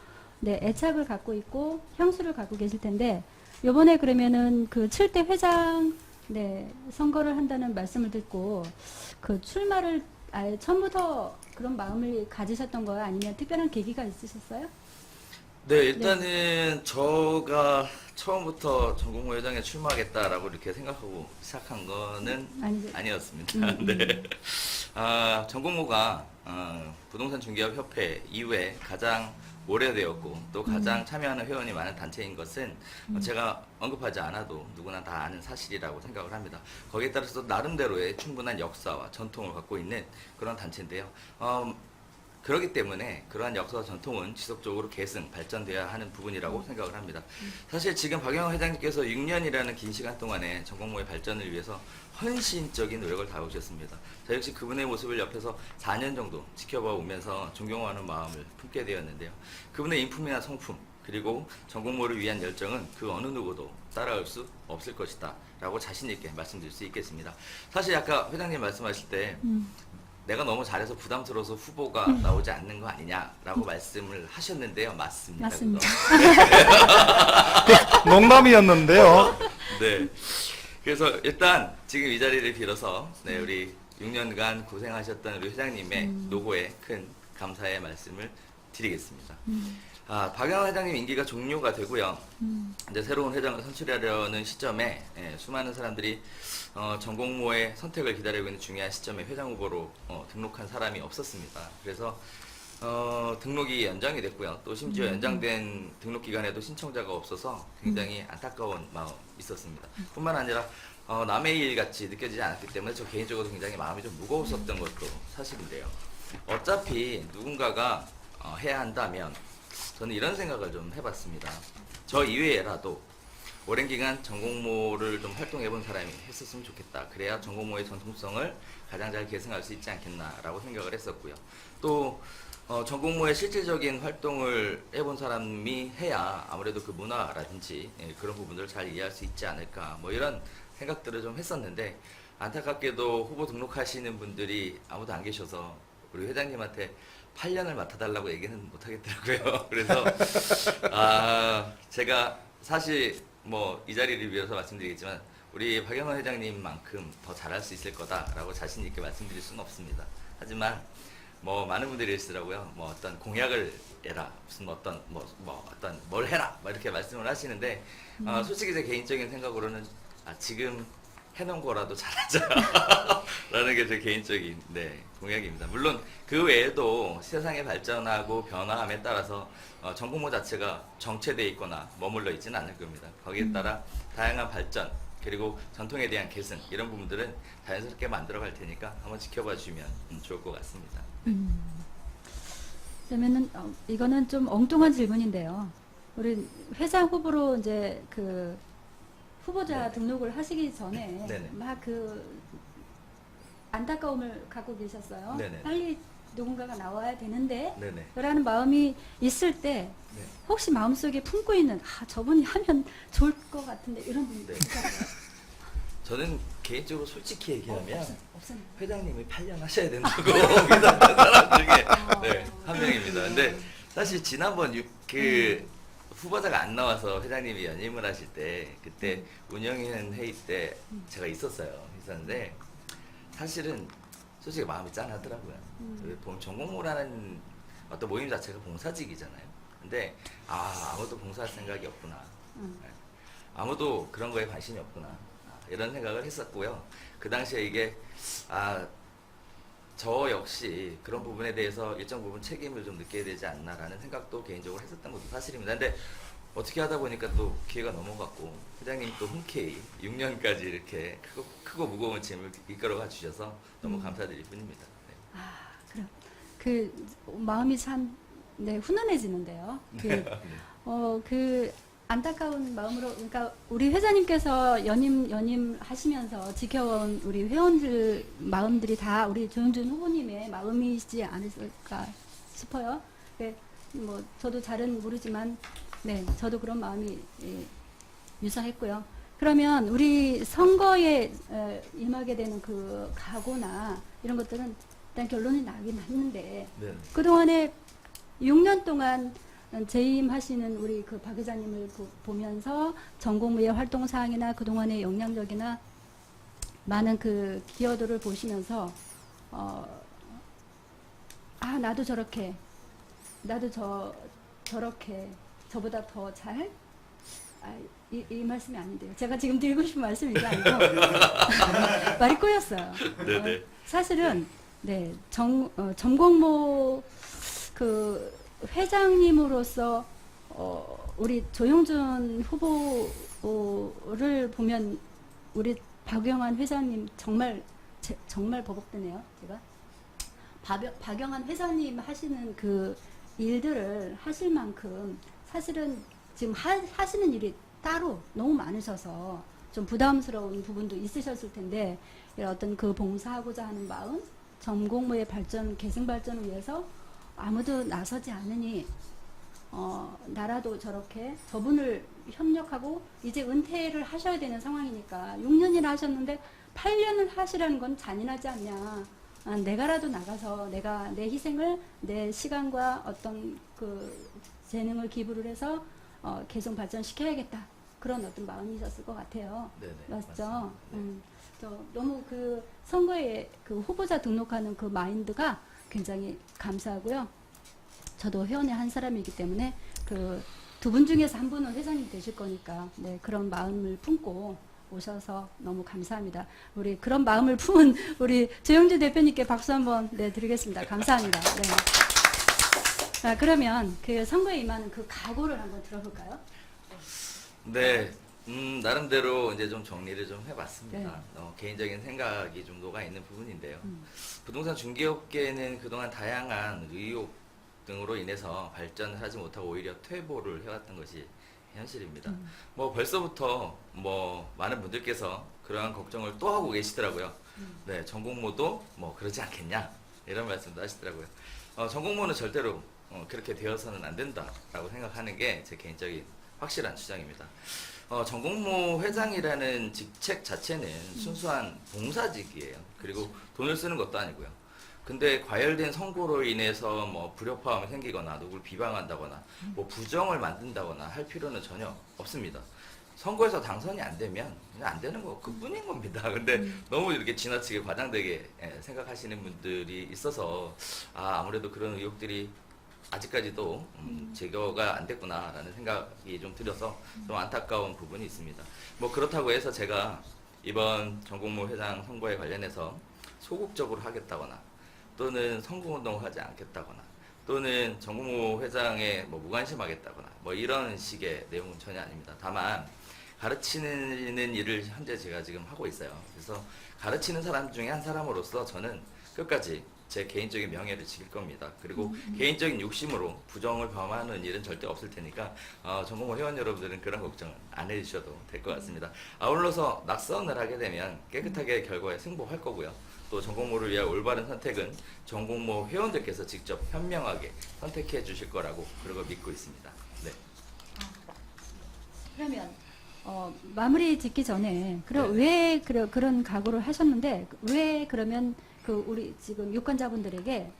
네, 애착을 갖고 있고 향수를 갖고 계실 텐데, 요번에 그러면은 그 7대 회장 네, 선거를 한다는 말씀을 듣고 그 출마를 아예 처음부터 그런 마음을 가지셨던 거예요? 아니면 특별한 계기가 있으셨어요? 네, 일단은 저가 처음부터 전공모 회장에 출마하겠다라고 이렇게 생각하고 시작한 거는 아니죠. 아니었습니다. 네. 전공모가 부동산 중개업 협회 이후에 가장 오래되었고 또 가장 참여하는 회원이 많은 단체인 것은 제가 언급하지 않아도 누구나 다 아는 사실이라고 생각을 합니다. 거기에 따라서 나름대로의 충분한 역사와 전통을 갖고 있는 그런 단체인데요. 그렇기 때문에 그러한 역사와 전통은 지속적으로 계승, 발전돼야 하는 부분이라고 생각을 합니다. 사실 지금 박영호 회장님께서 6년이라는 긴 시간 동안에 전공모의 발전을 위해서 헌신적인 노력을 다하셨습니다. 저 역시 그분의 모습을 옆에서 4년 정도 지켜봐 오면서 존경하는 마음을 품게 되었는데요. 그분의 인품이나 성품, 그리고 전공모를 위한 열정은 그 어느 누구도 따라올 수 없을 것이다 라고 자신 있게 말씀드릴 수 있겠습니다. 사실 아까 회장님 말씀하실 때 내가 너무 잘해서 부담스러워서 후보가 나오지 않는 거 아니냐라고 말씀을 하셨는데요. 맞습니다. 맞습니다. 농담이었는데요. 네. 그래서 일단 지금 이 자리를 빌어서 네, 우리 6년간 고생하셨던 우리 회장님의 노고에 큰 감사의 말씀을 드리겠습니다. 박영호 회장님 임기가 종료가 되고요. 이제 새로운 회장을 선출하려는 시점에 수많은 사람들이 전공모의 선택을 기다리고 있는 중요한 시점에 회장 후보로 등록한 사람이 없었습니다. 그래서 등록이 연장이 됐고요. 또 심지어 연장된 등록 기간에도 신청자가 없어서 굉장히 안타까운 마음이 있었습니다. 뿐만 아니라 남의 일 같이 느껴지지 않았기 때문에 저 개인적으로 굉장히 마음이 좀 무거웠었던 것도 사실인데요. 어차피 누군가가 해야 한다면 저는 이런 생각을 좀 해봤습니다. 저 이외에라도 오랜 기간 전공모를 좀 활동해본 사람이 했었으면 좋겠다. 그래야 전공모의 전통성을 가장 잘 계승할 수 있지 않겠나라고 생각을 했었고요. 또 전공모의 실질적인 활동을 해본 사람이 해야 아무래도 그 문화라든지 그런 부분들을 잘 이해할 수 있지 않을까, 뭐 이런 생각들을 좀 했었는데, 안타깝게도 후보 등록하시는 분들이 아무도 안 계셔서 우리 회장님한테 8년을 맡아달라고 얘기는 못하겠더라고요. 그래서 제가 사실 뭐 이 자리를 위해서 말씀드리겠지만 우리 박영호 회장님만큼 더 잘할 수 있을 거다라고 자신 있게 말씀드릴 수는 없습니다. 하지만 뭐 많은 분들이 이러시더라고요. 뭐 어떤 공약을 해라, 무슨 어떤 어떤 뭘 해라, 막 이렇게 말씀을 하시는데 솔직히 제 개인적인 생각으로는 지금 해놓은 거라도 잘하자 라는 게 제 개인적인 공약입니다. 물론 그 외에도 세상의 발전하고 변화함에 따라서 전공모 자체가 정체되어 있거나 머물러 있지는 않을 겁니다. 거기에 따라 다양한 발전 그리고 전통에 대한 계승 이런 부분들은 자연스럽게 만들어 갈 테니까 한번 지켜봐 주시면 좋을 것 같습니다. 그러면은 이거는 좀 엉뚱한 질문인데요. 우리 회장 후보로 이제 그 후보자 네네. 등록을 하시기 전에 네네. 막 그 안타까움을 갖고 계셨어요. 네네. 빨리 누군가가 나와야 되는데 네네. 라는 마음이 있을 때 네. 혹시 마음속에 품고 있는 저분이 하면 좋을 것 같은데 이런 분이 네. 있으세요? 저는 개인적으로 솔직히 얘기하면 없습니다. 회장님이 8년 하셔야 된다고 믿었던 사람 중에 한 명입니다. 근데 사실 지난번 후보자가 안 나와서 회장님이 연임을 하실 때 그때 운영위원 회의 때 제가 있었는데 사실은 솔직히 마음이 짠하더라고요. 전공모라는 어떤 모임 자체가 봉사직이잖아요. 근데 아무도 봉사할 생각이 없구나. 아무도 그런 거에 관심이 없구나. 이런 생각을 했었고요. 그 당시에 이게 저 역시 그런 부분에 대해서 일정 부분 책임을 좀 느껴야 되지 않나라는 생각도 개인적으로 했었던 것도 사실입니다. 근데 어떻게 하다 보니까 또 기회가 넘어갔고 회장님 또 흔쾌히 6년까지 이렇게 크고 무거운 짐을 이끌어가 주셔서 너무 감사드릴 뿐입니다. 네. 그럼 그 마음이 참 훈훈해지는데요. 그 안타까운 마음으로 그러니까 우리 회장님께서 연임 하시면서 지켜온 우리 회원들 마음들이 다 우리 조영준 후보님의 마음이시지 않을까 싶어요. 뭐 저도 잘은 모르지만 저도 그런 마음이 유사했고요. 그러면 우리 선거에 임하게 되는 그 각오나 이런 것들은 일단 결론이 나긴 했는데 네. 그동안에 6년 동안 재임하시는 우리 그 박 회장님을 보면서 전공무의 활동 사항이나 그동안의 역량적이나 많은 그 기여도를 보시면서 나도 저렇게 저렇게 저보다 더 잘? 이 말씀이 아닌데요. 제가 지금 드리고 싶은 말씀이 이게 아니고 말이 꼬였어요. 네네. 사실은 전공모 그 회장님으로서 우리 조영준 후보를 보면 우리 박영환 회장님 정말 버벅드네요. 제가 박영환 회장님 하시는 그 일들을 하실 만큼 사실은 지금 하시는 일이 따로 너무 많으셔서 좀 부담스러운 부분도 있으셨을 텐데 이런 어떤 그 봉사하고자 하는 마음, 전공모의 발전, 계승 발전을 위해서 아무도 나서지 않으니 나라도 저렇게 저분을 협력하고 이제 은퇴를 하셔야 되는 상황이니까 6년이나 하셨는데 8년을 하시라는 건 잔인하지 않냐. 내가라도 나가서 내가 내 희생을 내 시간과 어떤 그 재능을 기부를 해서 계속 발전시켜야겠다. 그런 어떤 마음이셨을 것 같아요. 네네, 맞죠? 맞습니다. 저 너무 그 선거에 그 후보자 등록하는 그 마인드가 굉장히 감사하고요. 저도 회원의 한 사람이기 때문에 그 두 분 중에서 한 분은 회장님 되실 거니까 그런 마음을 품고 오셔서 너무 감사합니다. 우리 그런 마음을 품은 우리 조영주 대표님께 박수 한번 드리겠습니다. 감사합니다. 자, 그러면 그 선거에 임하는 그 각오를 한번 들어볼까요? 네, 나름대로 이제 좀 정리를 좀 해봤습니다. 개인적인 생각이 좀 녹아 있는 부분인데요. 부동산 중개업계는 그동안 다양한 의혹 등으로 인해서 발전을 하지 못하고 오히려 퇴보를 해왔던 것이 현실입니다. 뭐 벌써부터 뭐 많은 분들께서 그러한 걱정을 또 하고 계시더라고요. 네, 전공모도 뭐 그러지 않겠냐 이런 말씀도 하시더라고요. 전공모는 절대로 그렇게 되어서는 안 된다라고 생각하는 게 제 개인적인 확실한 주장입니다. 전공모 회장이라는 직책 자체는 순수한 봉사직이에요. 그리고 돈을 쓰는 것도 아니고요. 근데 과열된 선거로 인해서 뭐 불협화음이 생기거나 누굴 비방한다거나 뭐 부정을 만든다거나 할 필요는 전혀 없습니다. 선거에서 당선이 안 되면 그냥 안 되는 거 그뿐인 겁니다. 근데 너무 이렇게 지나치게 과장되게 생각하시는 분들이 있어서 아무래도 그런 의혹들이 아직까지도 제거가 안 됐구나라는 생각이 좀 들어서 좀 안타까운 부분이 있습니다. 뭐 그렇다고 해서 제가 이번 전공모 회장 선거에 관련해서 소극적으로 하겠다거나 또는 선거운동을 하지 않겠다거나 또는 전공모 회장에 뭐 무관심하겠다거나 뭐 이런 식의 내용은 전혀 아닙니다. 다만 가르치는 일을 현재 제가 지금 하고 있어요. 그래서 가르치는 사람 중에 한 사람으로서 저는 끝까지 제 개인적인 명예를 지킬 겁니다. 그리고 개인적인 욕심으로 부정을 범하는 일은 절대 없을 테니까 전공모 회원 여러분들은 그런 걱정은 안 해주셔도 될 것 같습니다. 아울러서 낙선을 하게 되면 깨끗하게 결과에 승복할 거고요. 또 전공모를 위한 올바른 선택은 전공모 회원들께서 직접 현명하게 선택해 주실 거라고 그러고 믿고 있습니다. 네. 그러면 마무리 짓기 전에 왜 그런 각오를 하셨는데 왜 그러면 그 우리 지금 유권자분들에게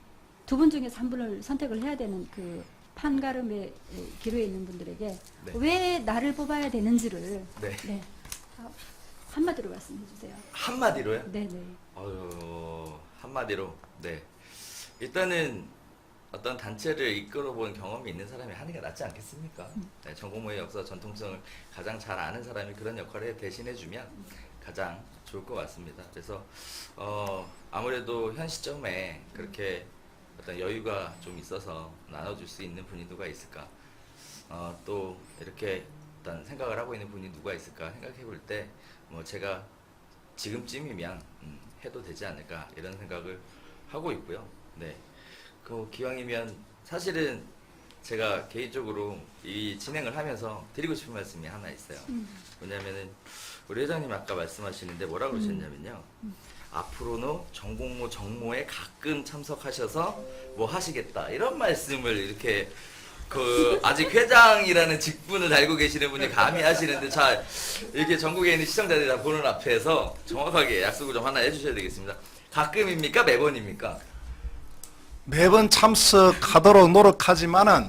두 분 중에서 한 분을 선택을 해야 되는 그 판가름의 기로에 있는 분들에게 네. 왜 나를 뽑아야 되는지를 네. 한마디로 말씀해 주세요. 한마디로요? 네네. 한마디로 네. 일단은 어떤 단체를 이끌어본 경험이 있는 사람이 하는 게 낫지 않겠습니까? 네, 전공모의 역사 전통성을 가장 잘 아는 사람이 그런 역할을 대신해주면 가장 좋을 것 같습니다. 그래서 아무래도 현 시점에 그렇게 어떤 여유가 좀 있어서 나눠줄 수 있는 분이 누가 있을까? 또 이렇게 어떤 생각을 하고 있는 분이 누가 있을까 생각해 볼 때 뭐 제가 지금쯤이면 해도 되지 않을까 이런 생각을 하고 있고요. 네. 그 기왕이면 사실은 제가 개인적으로 이 진행을 하면서 드리고 싶은 말씀이 하나 있어요. 뭐냐면은 우리 회장님 아까 말씀하시는데 뭐라고 그러셨냐면요. 앞으로는 전공모 정모에 가끔 참석하셔서 뭐 하시겠다 이런 말씀을 이렇게 그 아직 회장이라는 직분을 달고 계시는 분이 감히 하시는데 자 이렇게 전국에 있는 시청자들이 다 보는 앞에서 정확하게 약속을 좀 하나 해주셔야 되겠습니다. 가끔입니까? 매번입니까? 매번 참석하도록 노력하지만은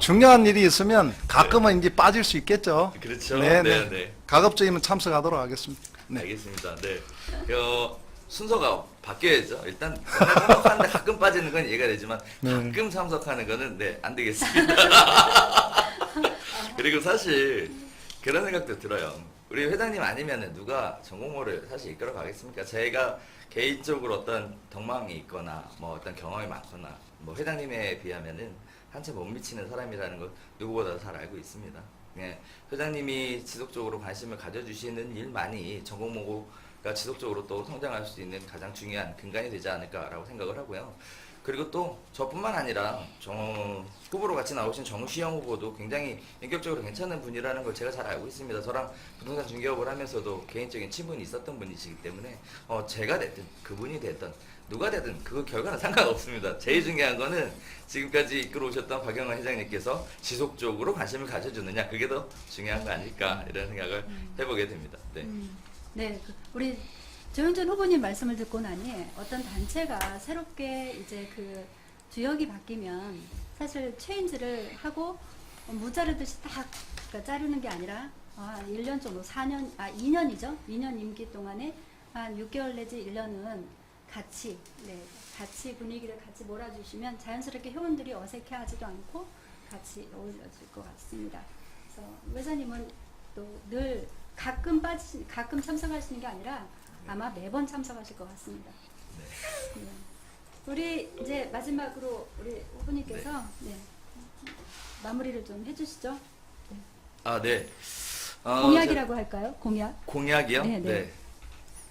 중요한 일이 있으면 가끔은 이제 빠질 수 있겠죠. 그렇죠. 네, 네, 네. 네. 가급적이면 참석하도록 하겠습니다. 네. 알겠습니다. 네. 순서가 바뀌어야죠. 일단 참석하는데 가끔 빠지는 건 이해가 되지만 가끔 참석하는 거는 네, 안 되겠습니다. 그리고 사실 그런 생각도 들어요. 우리 회장님 아니면은 누가 전공모를 사실 이끌어 가겠습니까? 제가 개인적으로 어떤 덕망이 있거나 뭐 어떤 경험이 많거나 뭐 회장님에 비하면은 한참 못 미치는 사람이라는 걸 누구보다 잘 알고 있습니다. 네, 회장님이 지속적으로 관심을 가져주시는 일만이 전공모가 지속적으로 또 성장할 수 있는 가장 중요한 근간이 되지 않을까라고 생각을 하고요. 그리고 또 저뿐만 아니라 후보로 같이 나오신 정시영 후보도 굉장히 인격적으로 괜찮은 분이라는 걸 제가 잘 알고 있습니다. 저랑 부동산 중개업을 하면서도 개인적인 친분이 있었던 분이시기 때문에 제가 됐든 그분이 됐든 누가 되든 그 결과는 상관없습니다. 제일 중요한 거는 지금까지 이끌어오셨던 박영환 회장님께서 지속적으로 관심을 가져주느냐 그게 더 중요한 거 아닐까 이런 생각을 해보게 됩니다. 네. 네, 우리 조영준 후보님 말씀을 듣고 나니 어떤 단체가 새롭게 이제 그 주역이 바뀌면 사실 체인지를 하고 무자르듯이 딱 그러니까 자르는 게 아니라 1년 정도 2년이죠. 2년 임기 동안에 한 6개월 내지 1년은 같이 분위기를 같이 몰아주시면 자연스럽게 회원들이 어색해하지도 않고 같이 어울려질 것 같습니다. 그래서 회장님은 또 늘 가끔 참석하시는 게 아니라 아마 매번 참석하실 것 같습니다. 네. 우리 이제 마지막으로 우리 후보님께서 마무리를 좀 해주시죠. 네. 공약이라고 할까요? 공약? 공약이요? 네, 네.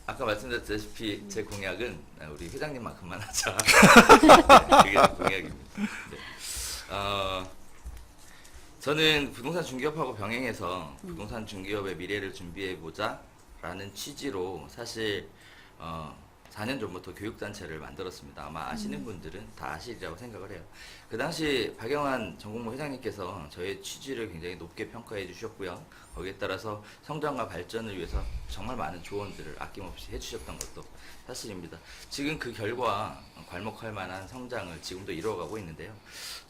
아까 말씀드렸다시피 제 공약은 우리 회장님만큼만 하자. 네, 그게 제 공약입니다. 네. 저는 부동산 중개업하고 병행해서 부동산 중개업의 미래를 준비해보자 라는 취지로 사실 4년 전부터 교육단체를 만들었습니다. 아마 아시는 분들은 다 아시리라고 생각을 해요. 그 당시 박영환 전공모 회장님께서 저의 취지를 굉장히 높게 평가해 주셨고요. 거기에 따라서 성장과 발전을 위해서 정말 많은 조언들을 아낌없이 해주셨던 것도 사실입니다. 지금 그 결과 괄목할 만한 성장을 지금도 이루어가고 있는데요.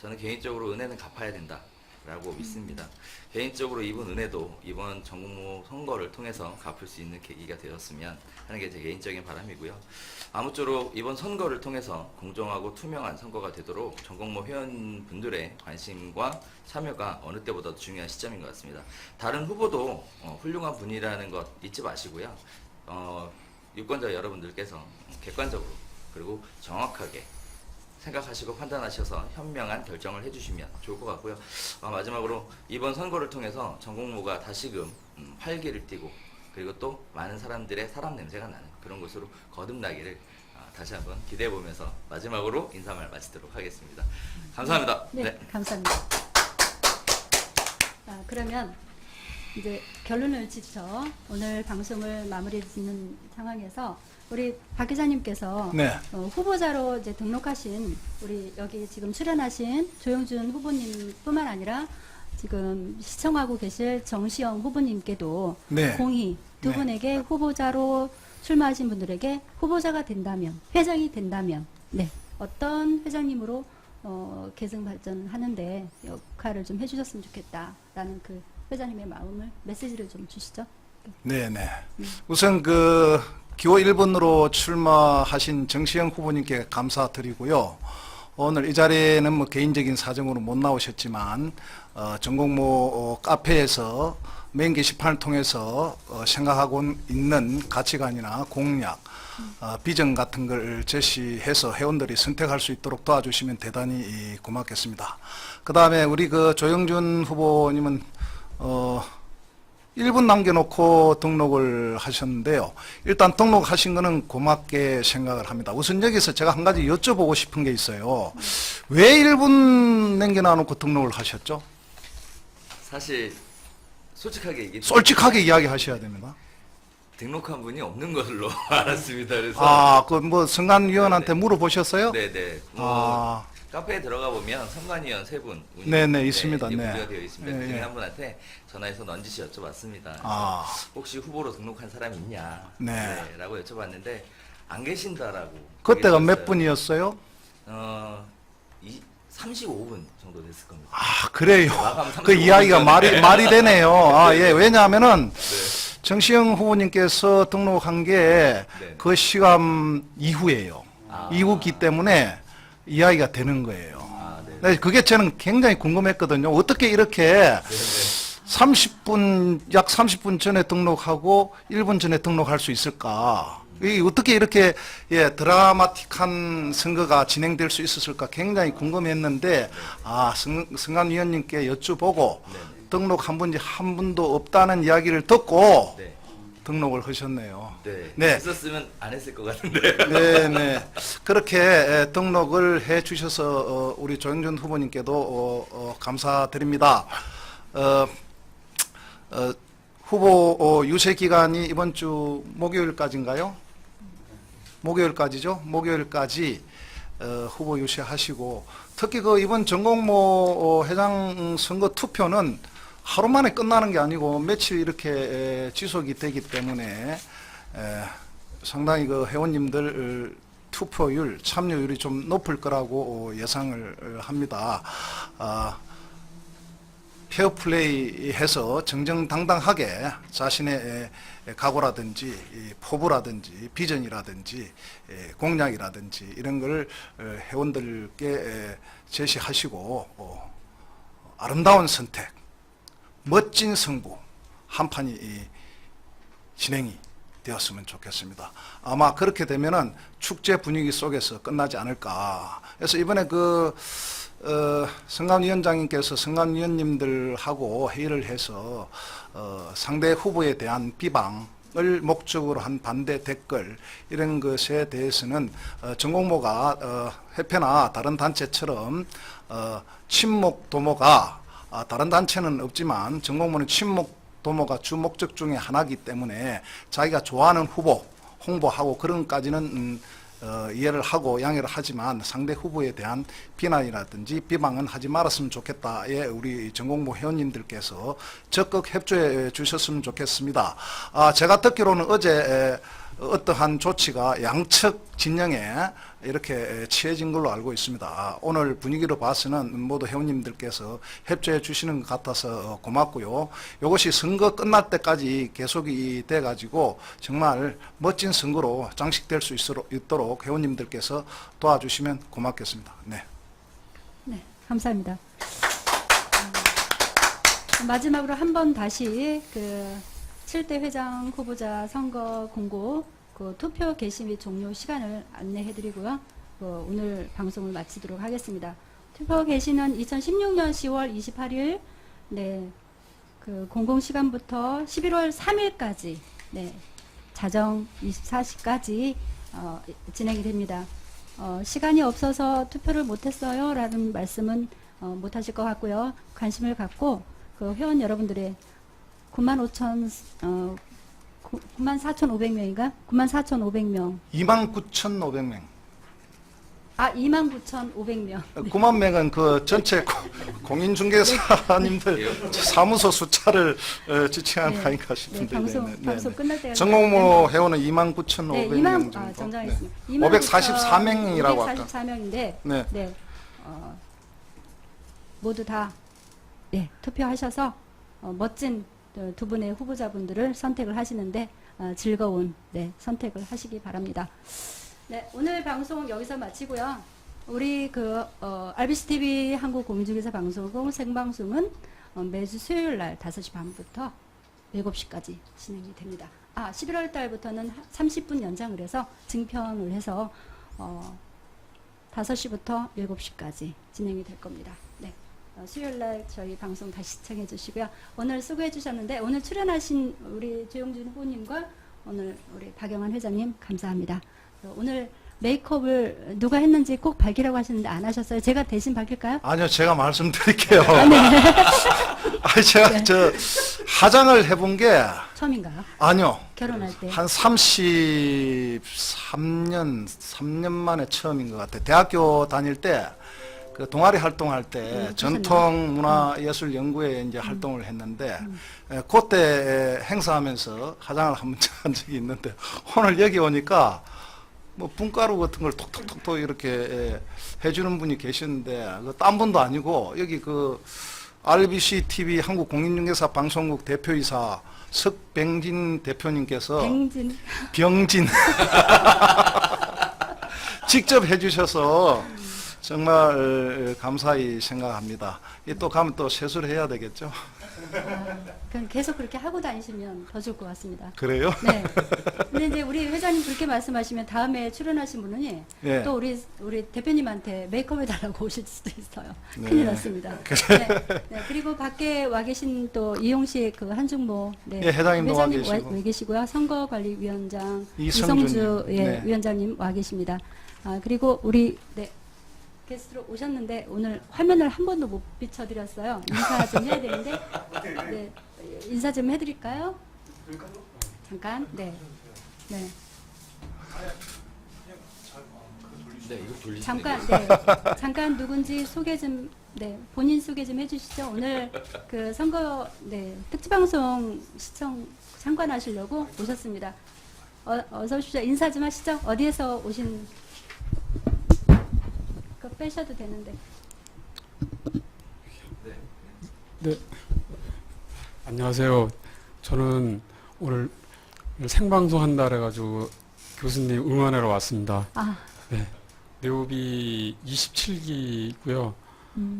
저는 개인적으로 은혜는 갚아야 된다. 라고 믿습니다. 개인적으로 이번 은혜도 이번 전국모 선거를 통해서 갚을 수 있는 계기가 되었으면 하는 게 제 개인적인 바람이고요. 아무쪼록 이번 선거를 통해서 공정하고 투명한 선거가 되도록 전국모 회원분들의 관심과 참여가 어느 때보다도 중요한 시점인 것 같습니다. 다른 후보도 훌륭한 분이라는 것 잊지 마시고요. 유권자 여러분들께서 객관적으로 그리고 정확하게 생각하시고 판단하셔서 현명한 결정을 해주시면 좋을 것 같고요. 마지막으로 이번 선거를 통해서 전국모가 다시금 활기를 띠고 그리고 또 많은 사람들의 사람 냄새가 나는 그런 곳으로 거듭나기를 다시 한번 기대해 보면서 마지막으로 인사말 마치도록 하겠습니다. 감사합니다. 네, 감사합니다. 그러면 이제 결론을 짓죠. 오늘 방송을 마무리 짓는 상황에서 우리 박 기자님께서 네. 후보자로 이제 등록하신 우리 여기 지금 출연하신 조영준 후보님뿐만 아니라 지금 시청하고 계실 정시영 후보님께도 네. 공히 두 네. 분에게 후보자로 출마하신 분들에게 후보자가 된다면, 회장이 된다면, 네, 어떤 회장님으로 계승 발전하는데 역할을 좀 해주셨으면 좋겠다라는 그 회장님의 마음을 메시지를 좀 주시죠. 네네. 우선 기호 1번으로 출마하신 정시영 후보님께 감사드리고요. 오늘 이 자리에는 뭐 개인적인 사정으로 못 나오셨지만 전국모 카페에서 메인 게시판을 통해서 생각하고 있는 가치관이나 공약, 비전 같은 걸 제시해서 회원들이 선택할 수 있도록 도와주시면 대단히 고맙겠습니다. 그 다음에 우리 조영준 후보님은 1분 남겨놓고 등록을 하셨는데요. 일단 등록하신 거는 고맙게 생각을 합니다. 우선 여기서 제가 한 가지 여쭤보고 싶은 게 있어요. 왜 1분 남겨놓고 등록을 하셨죠? 사실 솔직하게 얘기 솔직하게 이야기하셔야 됩니다. 등록한 분이 없는 걸로 알았습니다. 그래서 선관위원한테 물어보셨어요? 네네. 카페에 들어가 보면 선관위원 3분 네네, 있습니다. 네. 문제가 되어 있습니다. 그 중에 예. 한 분한테 전화해서 넌지시 여쭤봤습니다. 혹시 후보로 등록한 사람이 있냐? 네. 라고 여쭤봤는데 안 계신다라고. 그때가 얘기하셨어요. 몇 분이었어요? 35분 정도 됐을 겁니다. 그래요. 마감 그 35분 이야기가 전에. 말이 되네요. 네. 예, 왜냐하면은 네. 정시영 후보님께서 등록한 게 네. 그 시간 이후예요. 이후기 때문에 이야기가 되는 거예요. 네. 네, 그게 저는 굉장히 궁금했거든요. 어떻게 이렇게 네. 30분, 약 30분 전에 등록하고 1분 전에 등록할 수 있을까? 어떻게 이렇게 드라마틱한 선거가 진행될 수 있었을까 굉장히 궁금했는데, 선관위원님께 여쭤보고 등록한 분이 한 분도 없다는 이야기를 듣고 네. 등록을 하셨네요. 네. 네. 있었으면 안 했을 것 같은데. 네네. 그렇게 등록을 해 주셔서 우리 조영준 후보님께도 감사드립니다. 후보 유세 기간이 이번 주 목요일까지인가요? 목요일까지죠? 목요일까지 후보 유세하시고, 특히 이번 전국모 회장 선거 투표는 하루 만에 끝나는 게 아니고 며칠 이렇게 지속이 되기 때문에 상당히 회원님들 투표율, 참여율이 좀 높을 거라고 예상을 합니다. 페어플레이해서 정정당당하게 자신의 각오라든지 포부라든지 비전이라든지 공약이라든지 이런 걸 회원들께 제시하시고 아름다운 선택, 멋진 승부 한 판이 진행이 되었으면 좋겠습니다. 아마 그렇게 되면은 축제 분위기 속에서 끝나지 않을까. 그래서 이번에 선관위원장님께서 선관위원님들하고 회의를 해서 상대 후보에 대한 비방을 목적으로 한 반대 댓글 이런 것에 대해서는 전국모가 협회나 다른 단체처럼 친목 도모가 다른 단체는 없지만 전국모는 친목 도모가 주 목적 중에 하나이기 때문에 자기가 좋아하는 후보 홍보하고 그런 것까지는 이해를 하고 양해를 하지만 상대 후보에 대한 비난이라든지 비방은 하지 말았으면 좋겠다. 예, 우리 전국모 회원님들께서 적극 협조해 주셨으면 좋겠습니다. 제가 듣기로는 어제 어떠한 조치가 양측 진영에 이렇게 취해진 걸로 알고 있습니다. 오늘 분위기로 봐서는 모두 회원님들께서 협조해 주시는 것 같아서 고맙고요. 이것이 선거 끝날 때까지 계속이 돼가지고 정말 멋진 선거로 장식될 수 있도록 회원님들께서 도와주시면 고맙겠습니다. 네. 네, 감사합니다. 마지막으로 한 번 다시 그 7대 회장 후보자 선거 공고 그 투표 개시 및 종료 시간을 안내해드리고요. 오늘 방송을 마치도록 하겠습니다. 투표 개시는 2016년 10월 28일 네, 그 공공 시간부터 11월 3일까지 네, 자정 24시까지 진행이 됩니다. 시간이 없어서 투표를 못했어요 라는 말씀은 못하실 것 같고요. 관심을 갖고 그 회원 여러분들의 94,500명인가? 94,500명. 29,500명. 아, 29,500명. 9만 명은 그 전체 공인중개사님들 사무소 숫자를 지칭한 거 아닌가 싶은데. 방송 끝날 때가 정공모 회원은 29,500명 정도. 정정했습니다. 544명이라고 아까. 544명인데 네. 네. 모두 다 네, 투표하셔서 멋진 두 분의 후보자분들을 선택을 하시는데 즐거운 네, 선택을 하시기 바랍니다. 네, 오늘 방송 여기서 마치고요. 우리 그 RBC TV 한국 공중에서 방송국 생방송은 매주 수요일 날 5시 반부터 7시까지 진행이 됩니다. 11월 달부터는 30분 연장을 해서 증편을 해서 5시부터 7시까지 진행이 될 겁니다. 네. 수요일 날 저희 방송 다시 시청해 주시고요. 오늘 수고해 주셨는데 오늘 출연하신 우리 조영준 후보님과 오늘 우리 박영환 회장님 감사합니다. 오늘 메이크업을 누가 했는지 꼭 밝히라고 하시는데 안 하셨어요. 제가 대신 밝힐까요? 아니요, 제가 말씀드릴게요. 아니, 제가 네. 화장을 해본 게 처음인가요? 아니요. 결혼할 때. 한 3년 만에 처음인 것 같아요. 대학교 다닐 때 그 동아리 활동할 때 전통 문화 예술 연구회 이제 활동을 했는데 그때 행사하면서 화장을 한번 한 적이 있는데 오늘 여기 오니까 뭐 분가루 같은 걸 톡톡톡톡 이렇게 해주는 분이 계시는데 딴 분도 아니고 여기 그 RBC TV 한국 공인중개사 방송국 대표이사 석병진 대표님께서 병진 직접 해주셔서 정말 감사히 생각합니다. 또 가면 또 세수를 해야 되겠죠? 그럼 계속 그렇게 하고 다니시면 더 좋을 것 같습니다. 그래요? 네. 근데 이제 우리 회장님 그렇게 말씀하시면 다음에 출연하신 분이 네. 또 우리 대표님한테 메이크업 해달라고 오실 수도 있어요. 네. 큰일 났습니다. 네. 네. 그리고 밖에 와 계신 또 이용식 그 한중모 네. 예, 회장님도 와 회장님 계시고. 와 계시고요. 선거관리위원장 이성준 이성주 예, 네. 위원장님 와 계십니다. 그리고 우리 네. 게스트로 오셨는데 오늘 화면을 한 번도 못 비춰드렸어요. 인사 좀 해야 되는데 네, 인사 좀 해드릴까요? 잠깐 네, 네. 네, 이거 돌리시면 잠깐 돼요. 네, 잠깐 누군지 소개 좀 네, 본인 소개 좀 해주시죠. 오늘 그 선거 네, 특집방송 시청 참관하시려고 오셨습니다. 어서 오십시오. 인사 좀 하시죠. 어디에서 오신? 그거 빼셔도 되는데. 네. 안녕하세요. 저는 오늘 생방송 한다 그래가지고 교수님 응원하러 왔습니다. 네. 내호비 27기고요.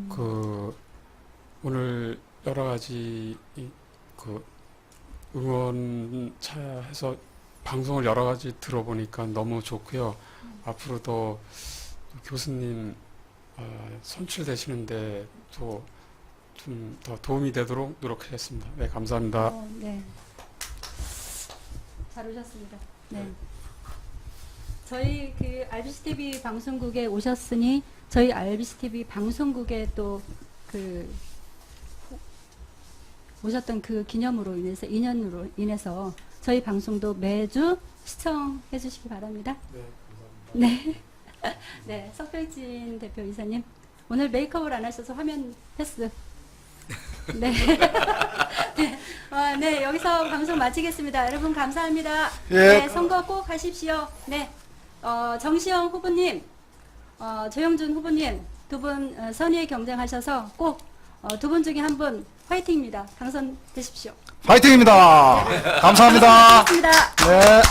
그 오늘 여러 가지 그 응원차해서 방송을 여러 가지 들어보니까 너무 좋고요. 앞으로도 교수님 선출되시는데 좀 더 도움이 되도록 노력하겠습니다. 네, 감사합니다. 네. 잘 오셨습니다. 네. 저희 그 RBC TV 방송국에 오셨으니 저희 RBC TV 방송국에 또 그 오셨던 그 기념으로 인해서 인연으로 인해서 저희 방송도 매주 시청해 주시기 바랍니다. 네, 네. 네, 석별진 대표이사님 오늘 메이크업을 안 하셔서 화면 패스. 네. 네. 네, 여기서 방송 마치겠습니다. 여러분 감사합니다. 예. 네, 선거 꼭 하십시오. 네, 정시영 후보님, 조영준 후보님 두 분 선의의 경쟁하셔서 꼭 두 분 중에 한 분 화이팅입니다. 당선되십시오. 파이팅입니다. 감사합니다. 고맙습니다. 네.